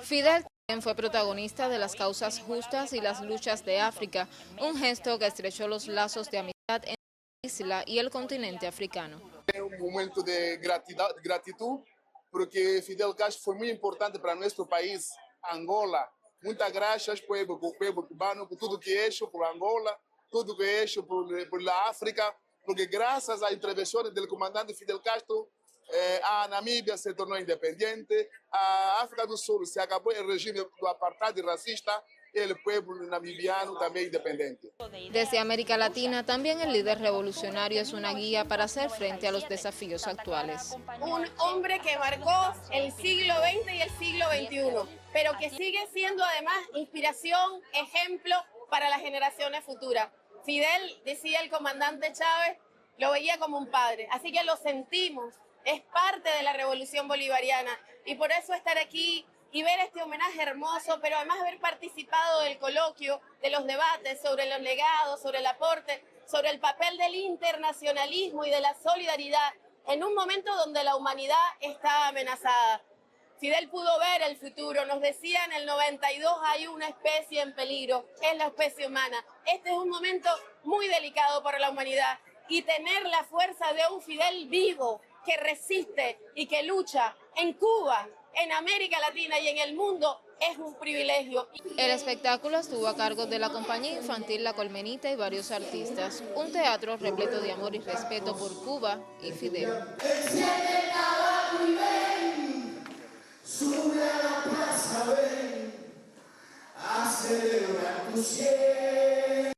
Fidel también fue protagonista de las causas justas y las luchas de África, un gesto que estrechó los lazos de amistad entre la isla y el continente africano. Un momento de gratitud, porque Fidel Castro fue muy importante para nuestro país, Angola. Muchas gracias, pueblo cubano, por todo que ha hecho por Angola, todo que ha hecho por la África, porque gracias a intervenciones del comandante Fidel Castro, a Namibia se tornó independiente, a África del Sur se acabó el régimen do apartheid racista, y el pueblo namibiano también independiente. Desde América Latina, también el líder revolucionario es una guía para hacer frente a los desafíos actuales. Un hombre que marcó el siglo XX y el siglo XXI, pero que sigue siendo además inspiración, ejemplo para las generaciones futuras. Fidel, decía el comandante Chávez, lo veía como un padre, así que lo sentimos, es parte de la revolución bolivariana y por eso estar aquí y ver este homenaje hermoso, pero además haber participado del coloquio, de los debates sobre los legados, sobre el aporte, sobre el papel del internacionalismo y de la solidaridad en un momento donde la humanidad está amenazada. Fidel pudo ver el futuro, nos decía en el 92 hay una especie en peligro, es la especie humana. Este es un momento muy delicado para la humanidad y tener la fuerza de un Fidel vivo que resiste y que lucha en Cuba, en América Latina y en el mundo es un privilegio. El espectáculo estuvo a cargo de la compañía infantil La Colmenita y varios artistas. Un teatro repleto de amor y respeto por Cuba y Fidel. Sube a la plaza, ven a celebrar tu cielo.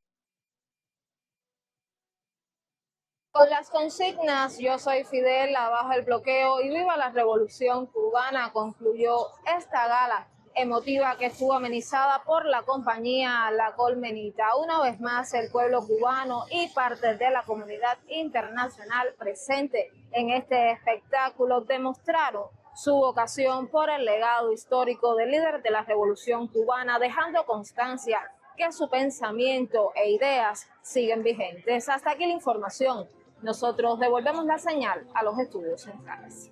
Con las consignas Yo soy Fidel, abajo el bloqueo y viva la revolución cubana, concluyó esta gala emotiva que estuvo amenizada por la compañía La Colmenita. Una vez más, el pueblo cubano y parte de la comunidad internacional presente en este espectáculo demostraron su vocación por el legado histórico del líder de la revolución cubana, dejando constancia que su pensamiento e ideas siguen vigentes. Hasta aquí la información. Nosotros devolvemos la señal a los estudios centrales.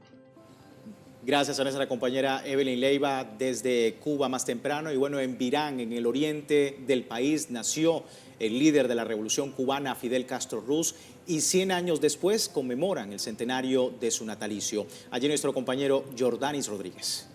Gracias a nuestra compañera Evelyn Leiva desde Cuba más temprano. Y bueno, en Virán, en el oriente del país, nació el líder de la revolución cubana, Fidel Castro Ruz, y 100 años después conmemoran el centenario de su natalicio. Allí nuestro compañero Jordanis Rodríguez.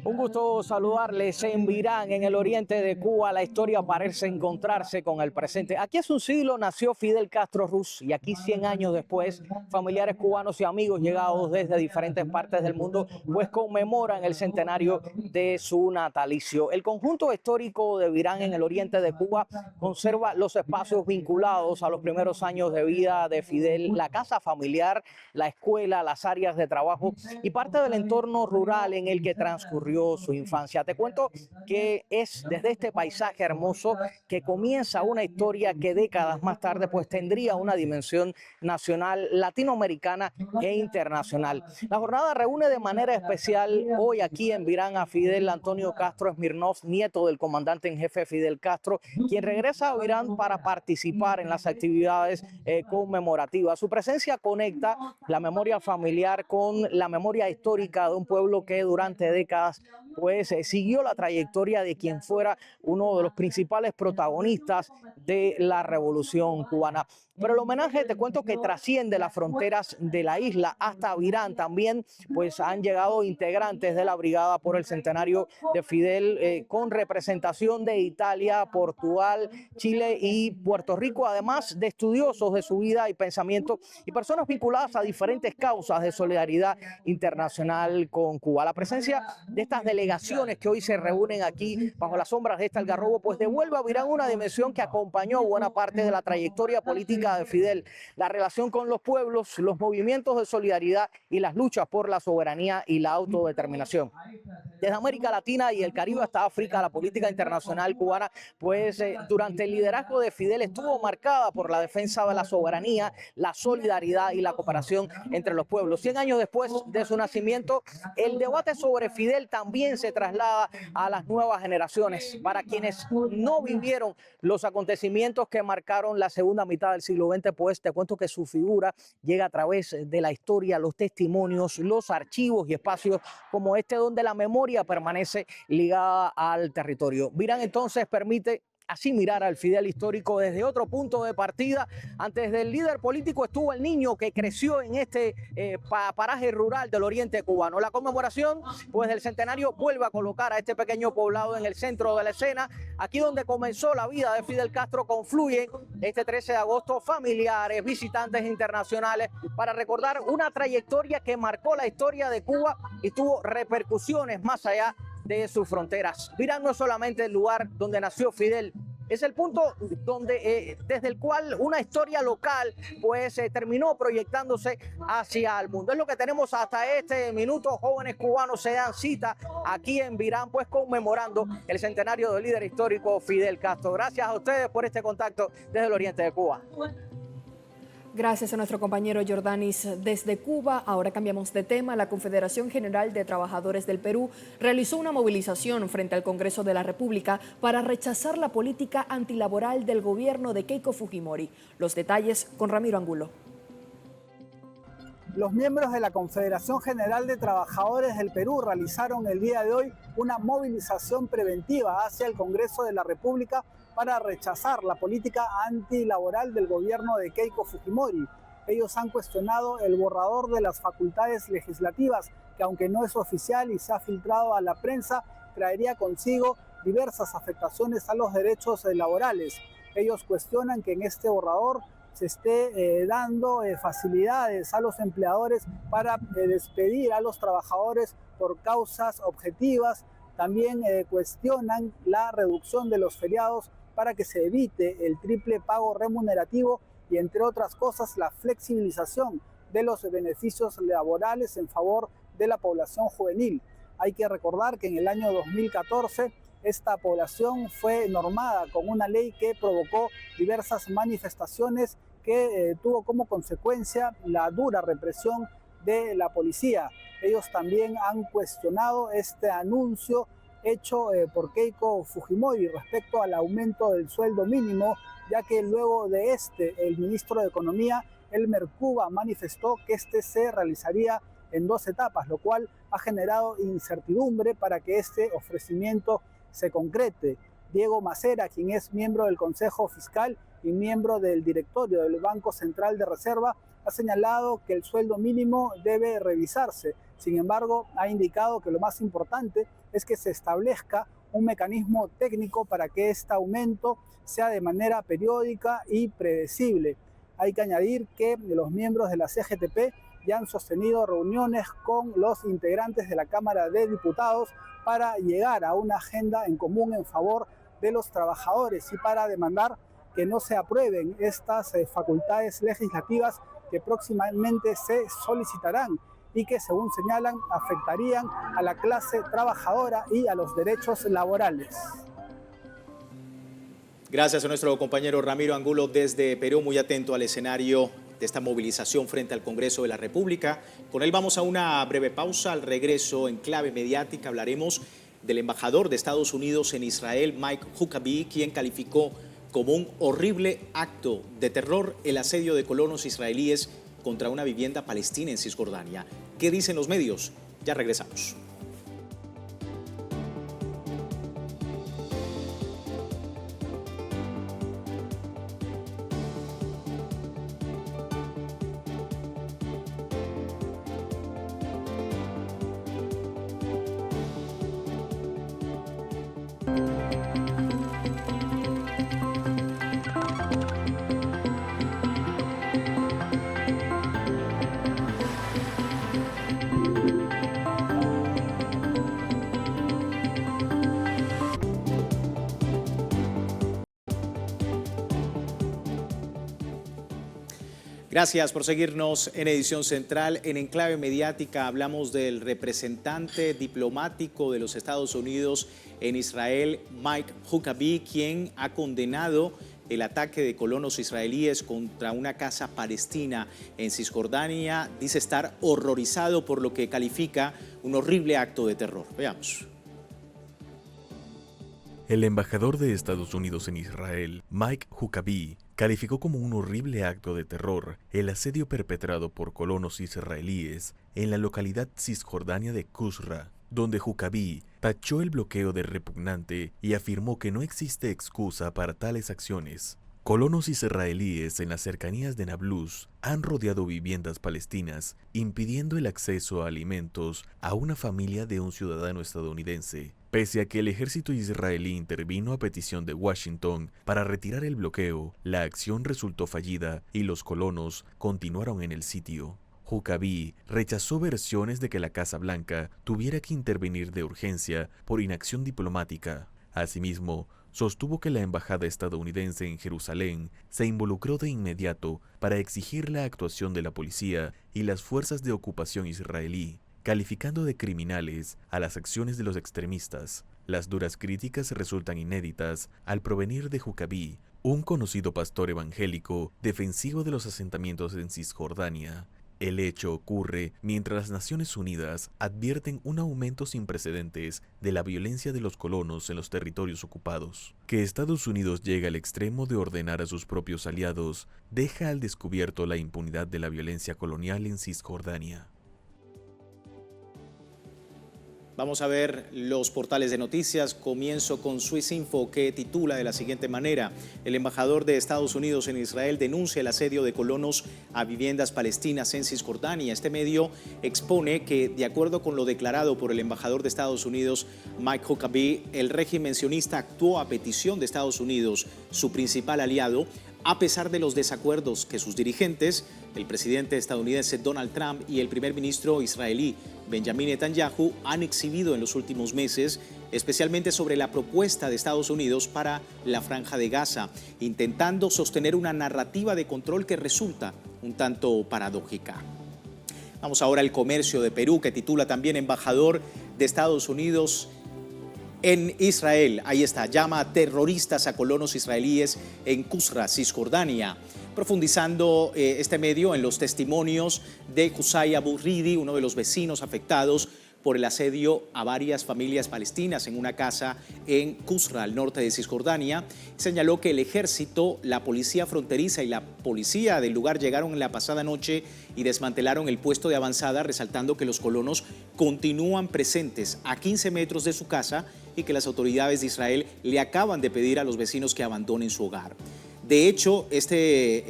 Un gusto saludarles en Virán, en el oriente de Cuba. La historia parece encontrarse con el presente. Aquí hace un siglo nació Fidel Castro Ruz y aquí 100 años después, familiares cubanos y amigos llegados desde diferentes partes del mundo pues conmemoran el centenario de su natalicio. El conjunto histórico de Virán en el oriente de Cuba conserva los espacios vinculados a los primeros años de vida de Fidel, la casa familiar, la escuela, las áreas de trabajo y parte del entorno rural en el que transcurrió su infancia. Te cuento que es desde este paisaje hermoso que comienza una historia que décadas más tarde pues tendría una dimensión nacional, latinoamericana e internacional. La jornada reúne de manera especial hoy aquí en Virán a Fidel Antonio Castro Smirnov, nieto del comandante en jefe Fidel Castro, quien regresa a Virán para participar en las actividades conmemorativas. Su presencia conecta la memoria familiar con la memoria histórica de un pueblo que durante décadas pues siguió la trayectoria de quien fuera uno de los principales protagonistas de la revolución cubana. Pero el homenaje, te cuento que trasciende las fronteras de la isla hasta Virán. También pues han llegado integrantes de la Brigada por el Centenario de Fidel con representación de Italia, Portugal, Chile y Puerto Rico, además de estudiosos de su vida y pensamiento y personas vinculadas a diferentes causas de solidaridad internacional con Cuba. La presencia de estas delegaciones que hoy se reúnen aquí bajo las sombras de este algarrobo pues devuelve a Virán una dimensión que acompañó buena parte de la trayectoria política de Fidel, la relación con los pueblos, los movimientos de solidaridad y las luchas por la soberanía y la autodeterminación. Desde América Latina y el Caribe hasta África, la política internacional cubana, pues durante el liderazgo de Fidel estuvo marcada por la defensa de la soberanía, la solidaridad y la cooperación entre los pueblos. 100 años después de su nacimiento, el debate sobre Fidel también también se traslada a las nuevas generaciones, para quienes no vivieron los acontecimientos que marcaron la segunda mitad del siglo XX, pues te cuento que su figura llega a través de la historia, los testimonios, los archivos y espacios como este donde la memoria permanece ligada al territorio. Virán entonces permite así mirar al Fidel histórico desde otro punto de partida. Antes del líder político estuvo el niño que creció en este paraje rural del oriente cubano. La conmemoración pues del centenario vuelve a colocar a este pequeño poblado en el centro de la escena. Aquí donde comenzó la vida de Fidel Castro confluyen este 13 de agosto familiares, visitantes internacionales para recordar una trayectoria que marcó la historia de Cuba y tuvo repercusiones más allá de sus fronteras. Virán no es solamente el lugar donde nació Fidel, es el punto donde, desde el cual una historia local pues terminó proyectándose hacia el mundo. Es lo que tenemos hasta este minuto. Jóvenes cubanos se dan cita aquí en Virán pues conmemorando el centenario del líder histórico Fidel Castro. Gracias a ustedes por este contacto desde el oriente de Cuba. Gracias a nuestro compañero Jordanis desde Cuba. Ahora cambiamos de tema. La Confederación General de Trabajadores del Perú realizó una movilización frente al Congreso de la República para rechazar la política antilaboral del gobierno de Keiko Fujimori. Los detalles con Ramiro Angulo. Los miembros de la Confederación General de Trabajadores del Perú realizaron el día de hoy una movilización preventiva hacia el Congreso de la República para rechazar la política antilaboral del gobierno de Keiko Fujimori. Ellos han cuestionado el borrador de las facultades legislativas, que aunque no es oficial y se ha filtrado a la prensa, traería consigo diversas afectaciones a los derechos laborales. Ellos cuestionan que en este borrador se esté dando facilidades a los empleadores para despedir a los trabajadores por causas objetivas. También cuestionan la reducción de los feriados para que se evite el triple pago remunerativo y, entre otras cosas, la flexibilización de los beneficios laborales en favor de la población juvenil. Hay que recordar que en el año 2014 esta población fue normada con una ley que provocó diversas manifestaciones que tuvo como consecuencia la dura represión de la policía. Ellos también han cuestionado este anuncio hecho por Keiko Fujimori respecto al aumento del sueldo mínimo, ya que luego de el ministro de Economía, Elmer Cuba, manifestó que este se realizaría en 2 etapas, lo cual ha generado incertidumbre para que este ofrecimiento se concrete. Diego Macera, quien es miembro del Consejo Fiscal y miembro del directorio del Banco Central de Reserva, ha señalado que el sueldo mínimo debe revisarse. Sin embargo, ha indicado que lo más importante es que se establezca un mecanismo técnico para que este aumento sea de manera periódica y predecible. Hay que añadir que los miembros de la CGTP ya han sostenido reuniones con los integrantes de la Cámara de Diputados para llegar a una agenda en común en favor de los trabajadores y para demandar que no se aprueben estas facultades legislativas que próximamente se solicitarán y que, según señalan, afectarían a la clase trabajadora y a los derechos laborales. Gracias a nuestro compañero Ramiro Angulo desde Perú, muy atento al escenario de esta movilización frente al Congreso de la República. Con él vamos a una breve pausa. Al regreso, en clave mediática, hablaremos del embajador de Estados Unidos en Israel, Mike Huckabee, quien calificó como un horrible acto de terror el asedio de colonos israelíes contra una vivienda palestina en Cisjordania. ¿Qué dicen los medios? Ya regresamos. Gracias por seguirnos en Edición Central. En Enclave Mediática hablamos del representante diplomático de los Estados Unidos en Israel, Mike Huckabee, quien ha condenado el ataque de colonos israelíes contra una casa palestina en Cisjordania. Dice estar horrorizado por lo que califica un horrible acto de terror. Veamos. El embajador de Estados Unidos en Israel, Mike Huckabee, calificó como un horrible acto de terror el asedio perpetrado por colonos israelíes en la localidad cisjordania de Qusra, donde Huckabee tachó el bloqueo de repugnante y afirmó que no existe excusa para tales acciones. Colonos israelíes en las cercanías de Nablus han rodeado viviendas palestinas, impidiendo el acceso a alimentos a una familia de un ciudadano estadounidense. Pese a que el ejército israelí intervino a petición de Washington para retirar el bloqueo, la acción resultó fallida y los colonos continuaron en el sitio. Huckabee rechazó versiones de que la Casa Blanca tuviera que intervenir de urgencia por inacción diplomática. Asimismo, sostuvo que la embajada estadounidense en Jerusalén se involucró de inmediato para exigir la actuación de la policía y las fuerzas de ocupación israelí, calificando de criminales a las acciones de los extremistas. Las duras críticas resultan inéditas al provenir de Huckabee, un conocido pastor evangélico defensivo de los asentamientos en Cisjordania. El hecho ocurre mientras las Naciones Unidas advierten un aumento sin precedentes de la violencia de los colonos en los territorios ocupados. Que Estados Unidos llegue al extremo de ordenar a sus propios aliados deja al descubierto la impunidad de la violencia colonial en Cisjordania. Vamos a ver los portales de noticias. Comienzo con Swissinfo, que titula de la siguiente manera: el embajador de Estados Unidos en Israel denuncia el asedio de colonos a viviendas palestinas en Cisjordania. Este medio expone que, de acuerdo con lo declarado por el embajador de Estados Unidos, Mike Huckabee, el régimen sionista actuó a petición de Estados Unidos, su principal aliado, a pesar de los desacuerdos que sus dirigentes, el presidente estadounidense Donald Trump y el primer ministro israelí Benjamin Netanyahu, han exhibido en los últimos meses, especialmente sobre la propuesta de Estados Unidos para la Franja de Gaza, intentando sostener una narrativa de control que resulta un tanto paradójica. Vamos ahora al Comercio de Perú, que titula también embajador de Estados Unidos en Israel. Ahí está, llama a terroristas a colonos israelíes en Qusra, Cisjordania. Profundizando este medio en los testimonios de Qusay Abu Ridi, uno de los vecinos afectados por el asedio a varias familias palestinas en una casa en Qusra, al norte de Cisjordania, señaló que el ejército, la policía fronteriza y la policía del lugar llegaron la pasada noche y desmantelaron el puesto de avanzada, resaltando que los colonos continúan presentes a 15 metros de su casa y que las autoridades de Israel le acaban de pedir a los vecinos que abandonen su hogar. De hecho, este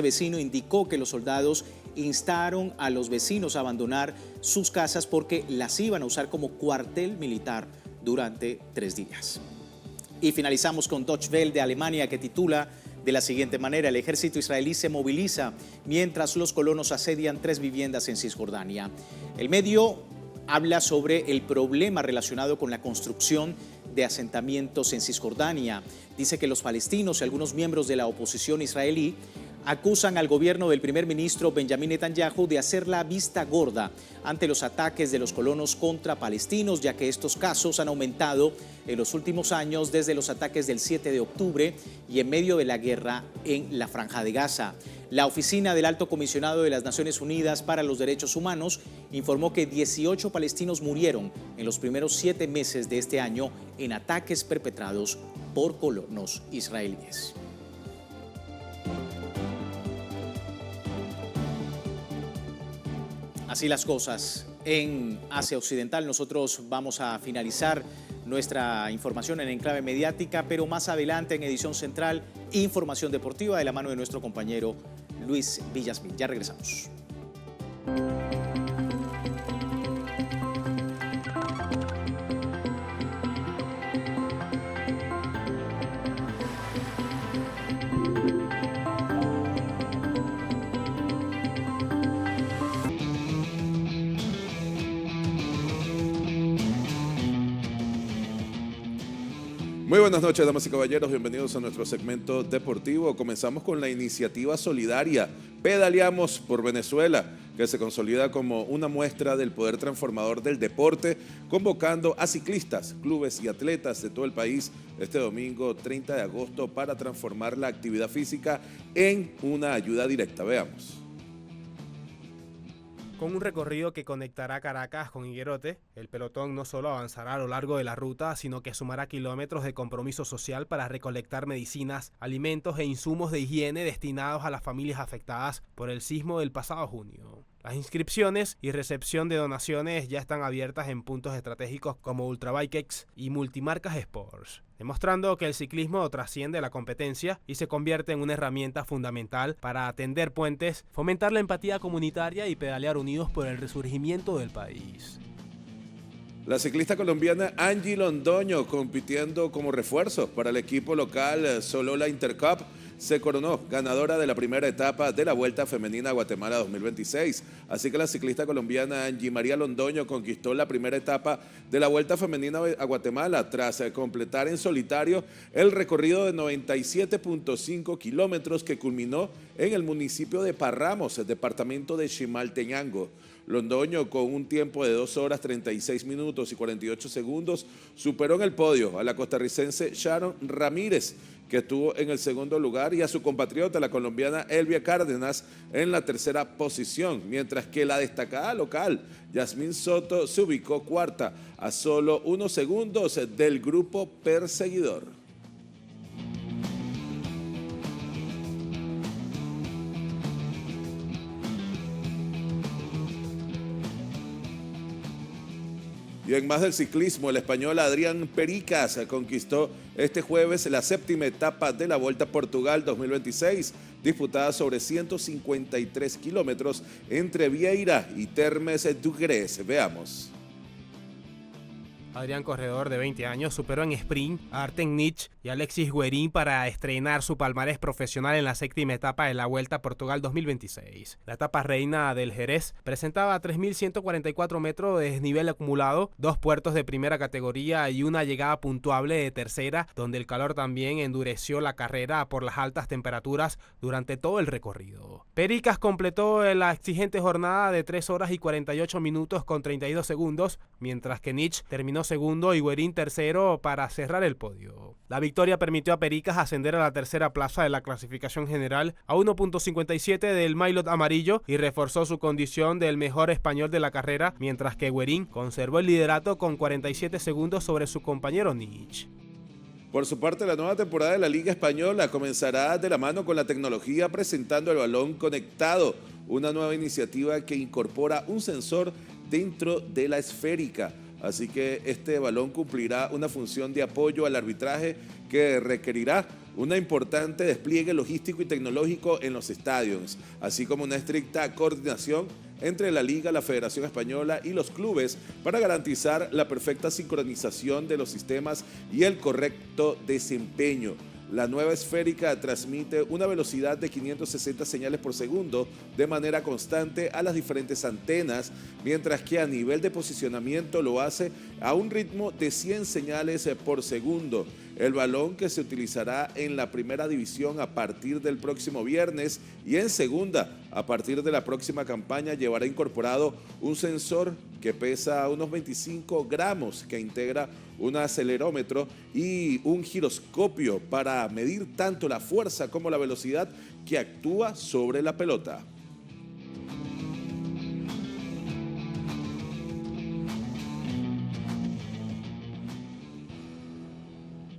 vecino, indicó que los soldados instaron a los vecinos a abandonar sus casas porque las iban a usar como cuartel militar durante 3 días. Y finalizamos con Deutsche Welle de Alemania, que titula de la siguiente manera: el ejército israelí se moviliza mientras los colonos asedian 3 viviendas en Cisjordania. El medio habla sobre el problema relacionado con la construcción de asentamientos en Cisjordania. Dice que los palestinos y algunos miembros de la oposición israelí acusan al gobierno del primer ministro Benjamin Netanyahu de hacer la vista gorda ante los ataques de los colonos contra palestinos, ya que estos casos han aumentado en los últimos años desde los ataques del 7 de octubre y en medio de la guerra en la Franja de Gaza. La Oficina del Alto Comisionado de las Naciones Unidas para los Derechos Humanos informó que 18 palestinos murieron en los primeros 7 meses de este año en ataques perpetrados por colonos israelíes. Así las cosas en Asia Occidental. Nosotros vamos a finalizar nuestra información en Enclave Mediática, pero más adelante en edición central, información deportiva de la mano de nuestro compañero Luis Villasmil. Ya regresamos. Muy buenas noches, damas y caballeros, bienvenidos a nuestro segmento deportivo. Comenzamos con la iniciativa solidaria Pedaleamos por Venezuela, que se consolida como una muestra del poder transformador del deporte, convocando a ciclistas, clubes y atletas de todo el país este domingo 30 de agosto para transformar la actividad física en una ayuda directa. Veamos. Con un recorrido que conectará Caracas con Higuerote, el pelotón no solo avanzará a lo largo de la ruta, sino que sumará kilómetros de compromiso social para recolectar medicinas, alimentos e insumos de higiene destinados a las familias afectadas por el sismo del pasado junio. Las inscripciones y recepción de donaciones ya están abiertas en puntos estratégicos como Ultrabikex y Multimarcas Sports, demostrando que el ciclismo trasciende la competencia y se convierte en una herramienta fundamental para atender puentes, fomentar la empatía comunitaria y pedalear unidos por el resurgimiento del país. La ciclista colombiana Angie Londoño, compitiendo como refuerzo para el equipo local Solola Intercup, se coronó ganadora de la primera etapa de la Vuelta Femenina a Guatemala 2026. Así que la ciclista colombiana Angie María Londoño conquistó la primera etapa de la Vuelta Femenina a Guatemala tras completar en solitario el recorrido de 97.5 kilómetros que culminó en el municipio de Parramos, el departamento de Chimaltenango. Londoño, con un tiempo de 2 horas 36 minutos y 48 segundos, superó en el podio a la costarricense Sharon Ramírez, que estuvo en el segundo lugar, y a su compatriota, la colombiana Elvia Cárdenas, en la tercera posición, mientras que la destacada local, Yasmín Soto, se ubicó cuarta, a solo unos segundos del grupo perseguidor. Y en más del ciclismo, el español Adrián Pericas conquistó este jueves la séptima etapa de la Vuelta a Portugal 2026, disputada sobre 153 kilómetros entre Vieira y Termes du Grés. Veamos. Adrián, corredor de 20 años, superó en sprint a Artem Nich y Alexis Guerin para estrenar su palmarés profesional en la séptima etapa de la Vuelta a Portugal 2026. La etapa reina del Jerez presentaba 3.144 metros de desnivel acumulado, 2 puertos de primera categoría y una llegada puntuable de tercera, donde el calor también endureció la carrera por las altas temperaturas durante todo el recorrido. Pericas completó la exigente jornada de 3 horas y 48 minutos con 32 segundos, mientras que Nich terminó segundo y Guerin tercero para cerrar el podio. La victoria permitió a Pericas ascender a la tercera plaza de la clasificación general a 1.57 del maillot amarillo y reforzó su condición del mejor español de la carrera, mientras que Guerin conservó el liderato con 47 segundos sobre su compañero Nich. Por su parte, la nueva temporada de la Liga Española comenzará de la mano con la tecnología, presentando el balón conectado, una nueva iniciativa que incorpora un sensor dentro de la esférica. Así que este balón cumplirá una función de apoyo al arbitraje que requerirá un importante despliegue logístico y tecnológico en los estadios, así como una estricta coordinación entre la Liga, la Federación Española y los clubes para garantizar la perfecta sincronización de los sistemas y el correcto desempeño. La nueva esférica transmite una velocidad de 560 señales por segundo de manera constante a las diferentes antenas, mientras que a nivel de posicionamiento lo hace a un ritmo de 100 señales por segundo. El balón, que se utilizará en la primera división a partir del próximo viernes y en segunda a partir de la próxima campaña, llevará incorporado un sensor que pesa unos 25 gramos, que integra un acelerómetro y un giroscopio para medir tanto la fuerza como la velocidad que actúa sobre la pelota.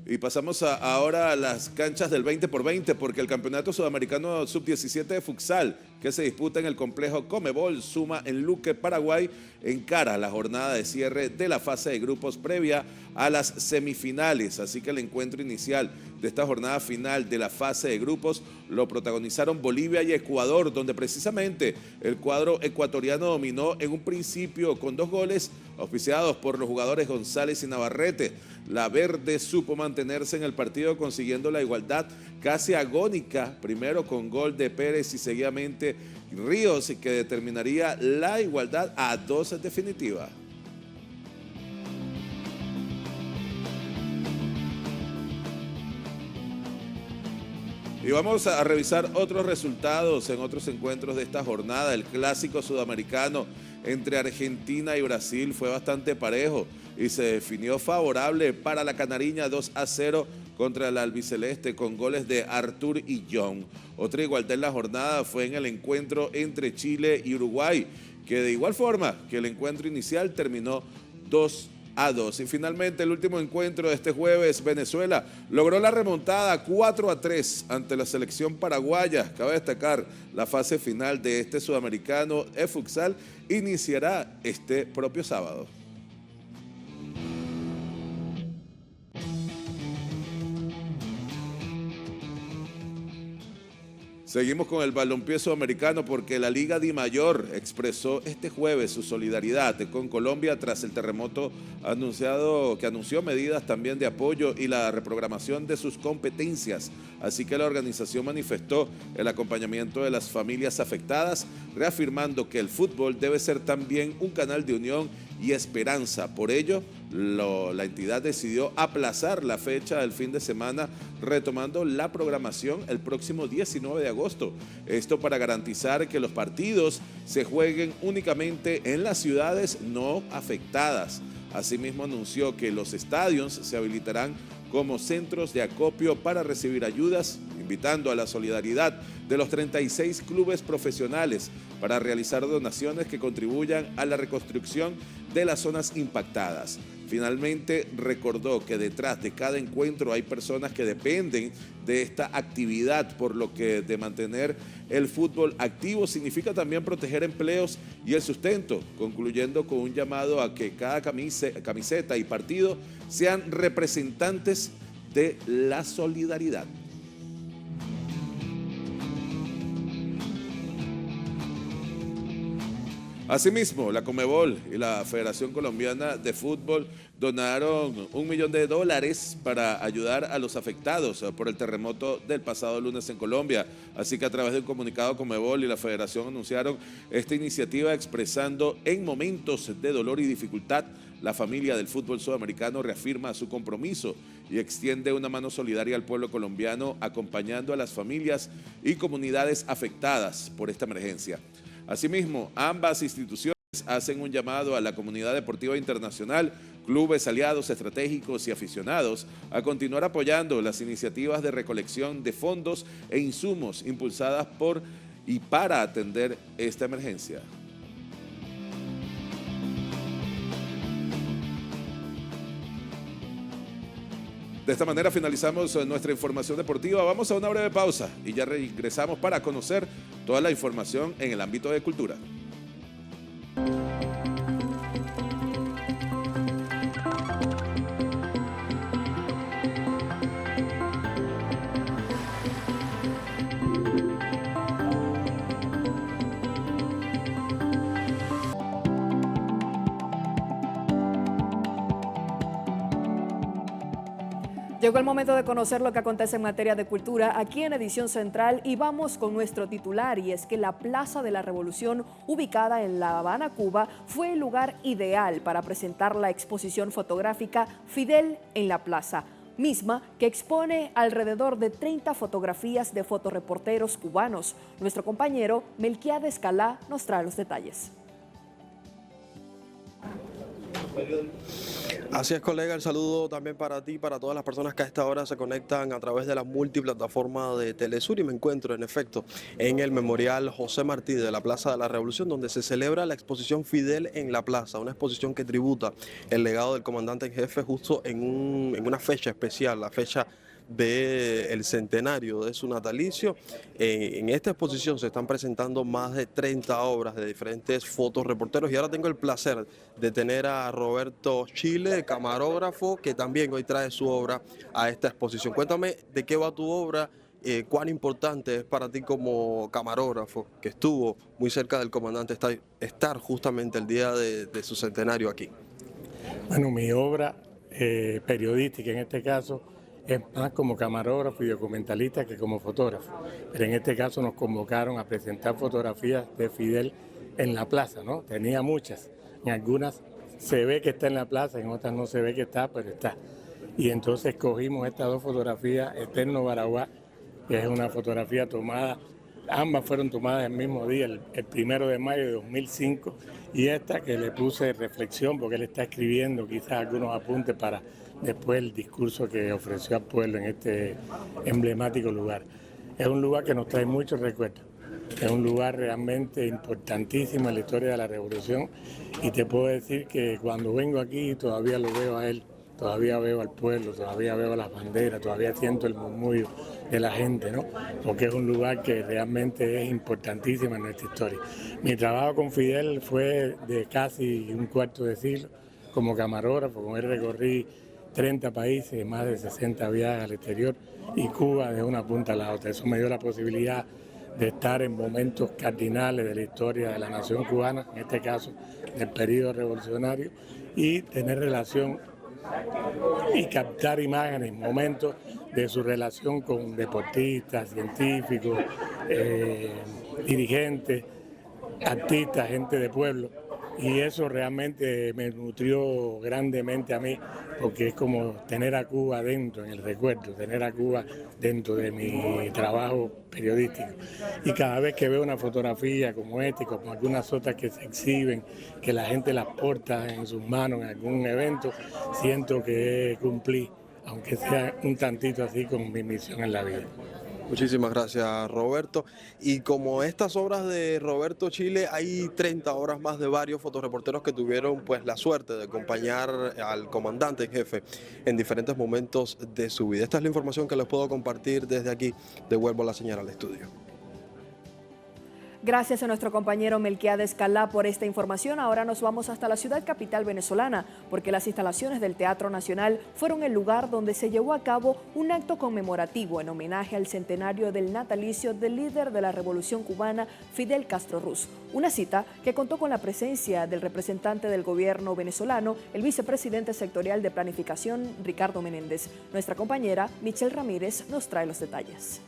Y pasamos ahora a las canchas del 20x20, porque el Campeonato Sudamericano Sub-17 de Futsal, que se disputa en el complejo Comebol Suma en Luque, Paraguay, encara la jornada de cierre de la fase de grupos previa a las semifinales. Así que el encuentro inicial de esta jornada final de la fase de grupos lo protagonizaron Bolivia y Ecuador, donde precisamente el cuadro ecuatoriano dominó en un principio con 2 goles auspiciados por los jugadores González y Navarrete. La verde supo mantenerse en el partido, consiguiendo la igualdad casi agónica, primero con gol de Pérez y seguidamente Ríos, que determinaría la igualdad a 2 definitiva. Y vamos a revisar otros resultados en otros encuentros de esta jornada. El clásico sudamericano entre Argentina y Brasil fue bastante parejo y se definió favorable para la canariña 2-0 contra el albiceleste con goles de Artur y John. Otra igualdad en la jornada fue en el encuentro entre Chile y Uruguay, que de igual forma que el encuentro inicial terminó 2-2. Y finalmente el último encuentro de este jueves, Venezuela logró la remontada 4-3 ante la selección paraguaya. Cabe destacar, la fase final de este sudamericano de futsal iniciará este propio sábado. Seguimos con el balompié sudamericano porque la Liga Dimayor expresó este jueves su solidaridad con Colombia tras el terremoto que anunció medidas también de apoyo y la reprogramación de sus competencias. Así que la organización manifestó el acompañamiento de las familias afectadas, reafirmando que el fútbol debe ser también un canal de unión y esperanza. Por ello, la entidad decidió aplazar la fecha del fin de semana, retomando la programación el próximo 19 de agosto. Esto para garantizar que los partidos se jueguen únicamente en las ciudades no afectadas. Asimismo, anunció que los estadios se habilitarán como centros de acopio para recibir ayudas, invitando a la solidaridad de los 36 clubes profesionales para realizar donaciones que contribuyan a la reconstrucción de las zonas impactadas. Finalmente, recordó que detrás de cada encuentro hay personas que dependen de esta actividad, por lo que de mantener el fútbol activo significa también proteger empleos y el sustento, concluyendo con un llamado a que cada camiseta y partido sean representantes de la solidaridad. Asimismo, la Conmebol y la Federación Colombiana de Fútbol donaron $1 millón para ayudar a los afectados por el terremoto del pasado lunes en Colombia. Así que a través de un comunicado, Conmebol y la Federación anunciaron esta iniciativa expresando: en momentos de dolor y dificultad, la familia del fútbol sudamericano reafirma su compromiso y extiende una mano solidaria al pueblo colombiano, acompañando a las familias y comunidades afectadas por esta emergencia. Asimismo, ambas instituciones hacen un llamado a la comunidad deportiva internacional, clubes, aliados estratégicos y aficionados a continuar apoyando las iniciativas de recolección de fondos e insumos impulsadas por y para atender esta emergencia. De esta manera finalizamos nuestra información deportiva. Vamos a una breve pausa y ya regresamos para conocer toda la información en el ámbito de cultura. Llegó el momento de conocer lo que acontece en materia de cultura aquí en Edición Central y vamos con nuestro titular, y es que la Plaza de la Revolución, ubicada en La Habana, Cuba, fue el lugar ideal para presentar la exposición fotográfica Fidel en la Plaza, misma que expone alrededor de 30 fotografías de fotoreporteros cubanos. Nuestro compañero Melquiades Calá nos trae los detalles. Así es, colega, el saludo también para ti, para todas las personas que a esta hora se conectan a través de la multiplataforma de Telesur, y me encuentro en efecto en el Memorial José Martí de la Plaza de la Revolución, donde se celebra la exposición Fidel en la Plaza, una exposición que tributa el legado del comandante en jefe justo en una fecha especial, la fecha del centenario de su natalicio. En esta exposición se están presentando más de 30 obras de diferentes fotoreporteros, y ahora tengo el placer de tener a Roberto Chile, camarógrafo, que también hoy trae su obra a esta exposición. Cuéntame de qué va tu obra, cuán importante es para ti como camarógrafo, que estuvo muy cerca del comandante, estar justamente el día de su centenario aquí. Bueno, mi obra periodística en este caso es más como camarógrafo y documentalista que como fotógrafo. Pero en este caso nos convocaron a presentar fotografías de Fidel en la plaza, ¿no? Tenía muchas. En algunas se ve que está en la plaza, en otras no se ve que está, pero está. Y entonces escogimos estas dos fotografías, Eterno Baraguá, que es una fotografía tomada, ambas fueron tomadas el mismo día, el 1 de mayo de 2005, y esta que le puse reflexión porque él está escribiendo quizás algunos apuntes para después el discurso que ofreció al pueblo en este emblemático lugar. Es un lugar que nos trae muchos recuerdos. Es un lugar realmente importantísimo en la historia de la revolución y te puedo decir que cuando vengo aquí todavía lo veo a él, todavía veo al pueblo, todavía veo las banderas, todavía siento el murmullo de la gente, ¿no? Porque es un lugar que realmente es importantísimo en nuestra historia. Mi trabajo con Fidel fue de casi un cuarto de siglo como camarógrafo, con él recorrí 30 países, más de 60 viajes al exterior y Cuba de una punta a la otra. Eso me dio la posibilidad de estar en momentos cardinales de la historia de la nación cubana, en este caso del periodo revolucionario, y tener relación y captar imágenes, momentos de su relación con deportistas, científicos, dirigentes, artistas, gente de pueblo. Y eso realmente me nutrió grandemente a mí, porque es como tener a Cuba dentro, en el recuerdo, tener a Cuba dentro de mi trabajo periodístico. Y cada vez que veo una fotografía como esta y como algunas otras que se exhiben, que la gente las porta en sus manos en algún evento, siento que cumplí, aunque sea un tantito así, con mi misión en la vida. Muchísimas gracias, Roberto. Y como estas obras de Roberto Chile, hay 30 obras más de varios fotoreporteros que tuvieron pues la suerte de acompañar al comandante en jefe en diferentes momentos de su vida. Esta es la información que les puedo compartir desde aquí. Devuelvo la señal al estudio. Gracias a nuestro compañero Melquiades Calá por esta información. Ahora nos vamos hasta la ciudad capital venezolana, porque las instalaciones del Teatro Nacional fueron el lugar donde se llevó a cabo un acto conmemorativo en homenaje al centenario del natalicio del líder de la Revolución Cubana, Fidel Castro Ruz. Una cita que contó con la presencia del representante del gobierno venezolano, el vicepresidente sectorial de Planificación, Ricardo Menéndez. Nuestra compañera Michelle Ramírez nos trae los detalles.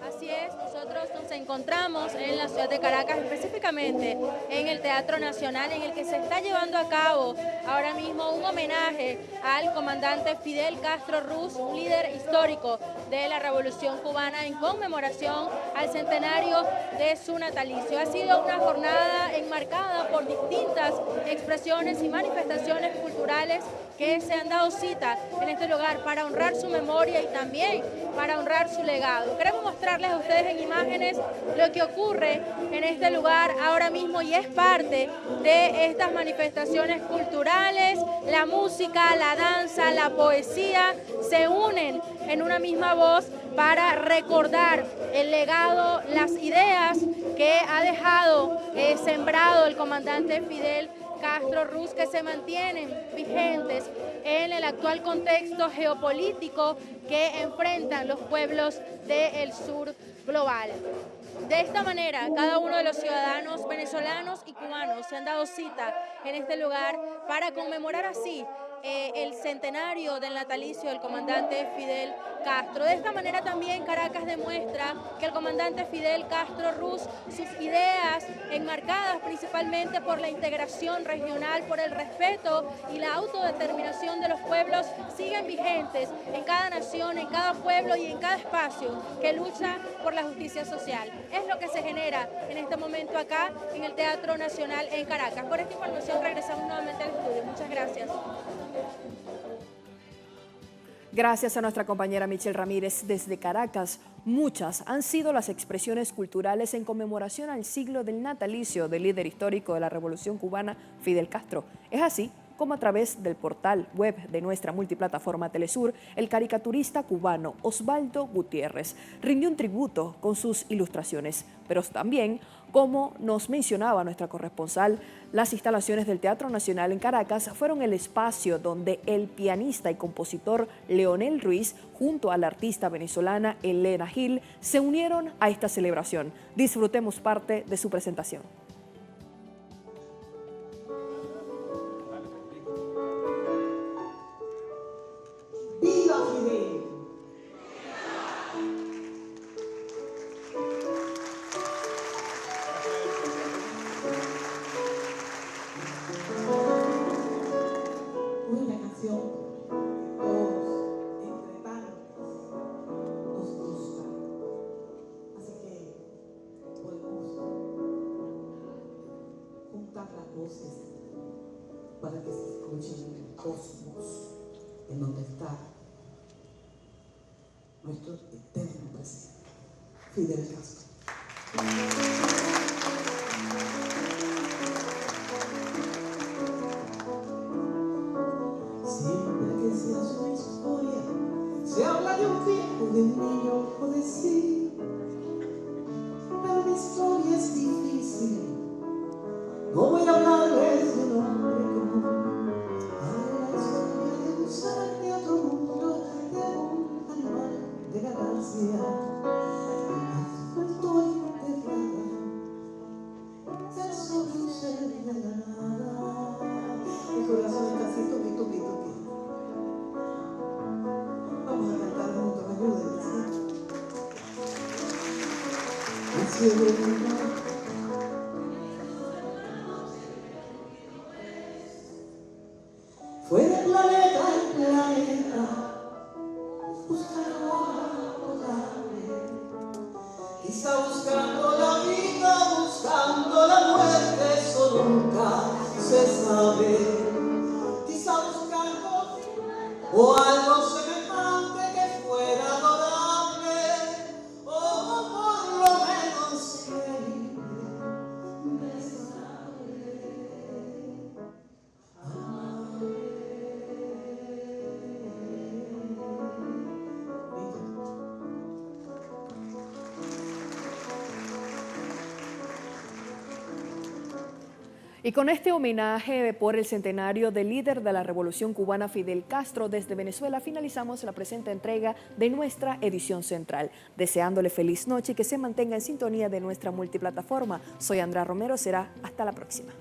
Así es, nosotros nos encontramos en la ciudad de Caracas, específicamente en el Teatro Nacional, en el que se está llevando a cabo ahora mismo un homenaje al comandante Fidel Castro Ruz, un líder histórico de la Revolución Cubana, en conmemoración al centenario de su natalicio. Ha sido una jornada enmarcada por distintas expresiones y manifestaciones culturales que se han dado cita en este lugar para honrar su memoria y también para honrar su legado. Queremos mostrarles a ustedes en imágenes lo que ocurre en este lugar ahora mismo y es parte de estas manifestaciones culturales. La música, la danza, la poesía se unen en una misma voz para recordar el legado, las ideas que ha dejado sembrado el comandante Fidel Castro Ruz, que se mantienen vigentes en el actual contexto geopolítico que enfrentan los pueblos del sur global. De esta manera, cada uno de los ciudadanos venezolanos y cubanos se han dado cita en este lugar para conmemorar así el centenario del natalicio del comandante Fidel Castro. De esta manera también Caracas demuestra que el comandante Fidel Castro Ruz, sus ideas enmarcadas principalmente por la integración regional, por el respeto y la autodeterminación de los pueblos, siguen vigentes en cada nación, en cada pueblo y en cada espacio que lucha por la justicia social. Es lo que se genera en este momento acá en el Teatro Nacional en Caracas. Por esta información regresamos nuevamente al estudio. Muchas gracias. Gracias a nuestra compañera Michelle Ramírez desde Caracas. Muchas han sido las expresiones culturales en conmemoración al siglo del natalicio del líder histórico de la Revolución Cubana, Fidel Castro. Es así como a través del portal web de nuestra multiplataforma Telesur, el caricaturista cubano Osvaldo Gutiérrez rindió un tributo con sus ilustraciones, pero también, como nos mencionaba nuestra corresponsal, las instalaciones del Teatro Nacional en Caracas fueron el espacio donde el pianista y compositor Leonel Ruiz, junto a la artista venezolana Elena Gil, se unieron a esta celebración. Disfrutemos parte de su presentación. ¡Viva Fidel! Una canción que todos, entre tantos, nos gusta. Así que podemos juntar las voces para que se escuchen en el cosmos, en donde está nuestro eterno presidente, Fidel Castro. Siempre que se hace una historia, se habla de un viejo, de un niño o de sí. Pero la historia es difícil. No voy a hablarles de un hombre común. Hay la historia de un ser de otro mundo, de un animal de galaxia. No estoy enterrada, es sobre un ser de la nada. Mi corazón está así, toqui, toqui, toqui. Vamos a cantar juntos, ayúdenme, ¿sí? Nació de una fue del planeta al planeta, buscando agua potable, quizá buscando la vida, buscando la muerte, eso nunca se sabe, quizá buscando o algo semejante que fuera adorable, o por lo menos creíble, Y con este homenaje por el centenario del líder de la Revolución Cubana Fidel Castro desde Venezuela, finalizamos la presente entrega de nuestra edición central. Deseándole feliz noche y que se mantenga en sintonía de nuestra multiplataforma. Soy Andrea Romero, será hasta la próxima.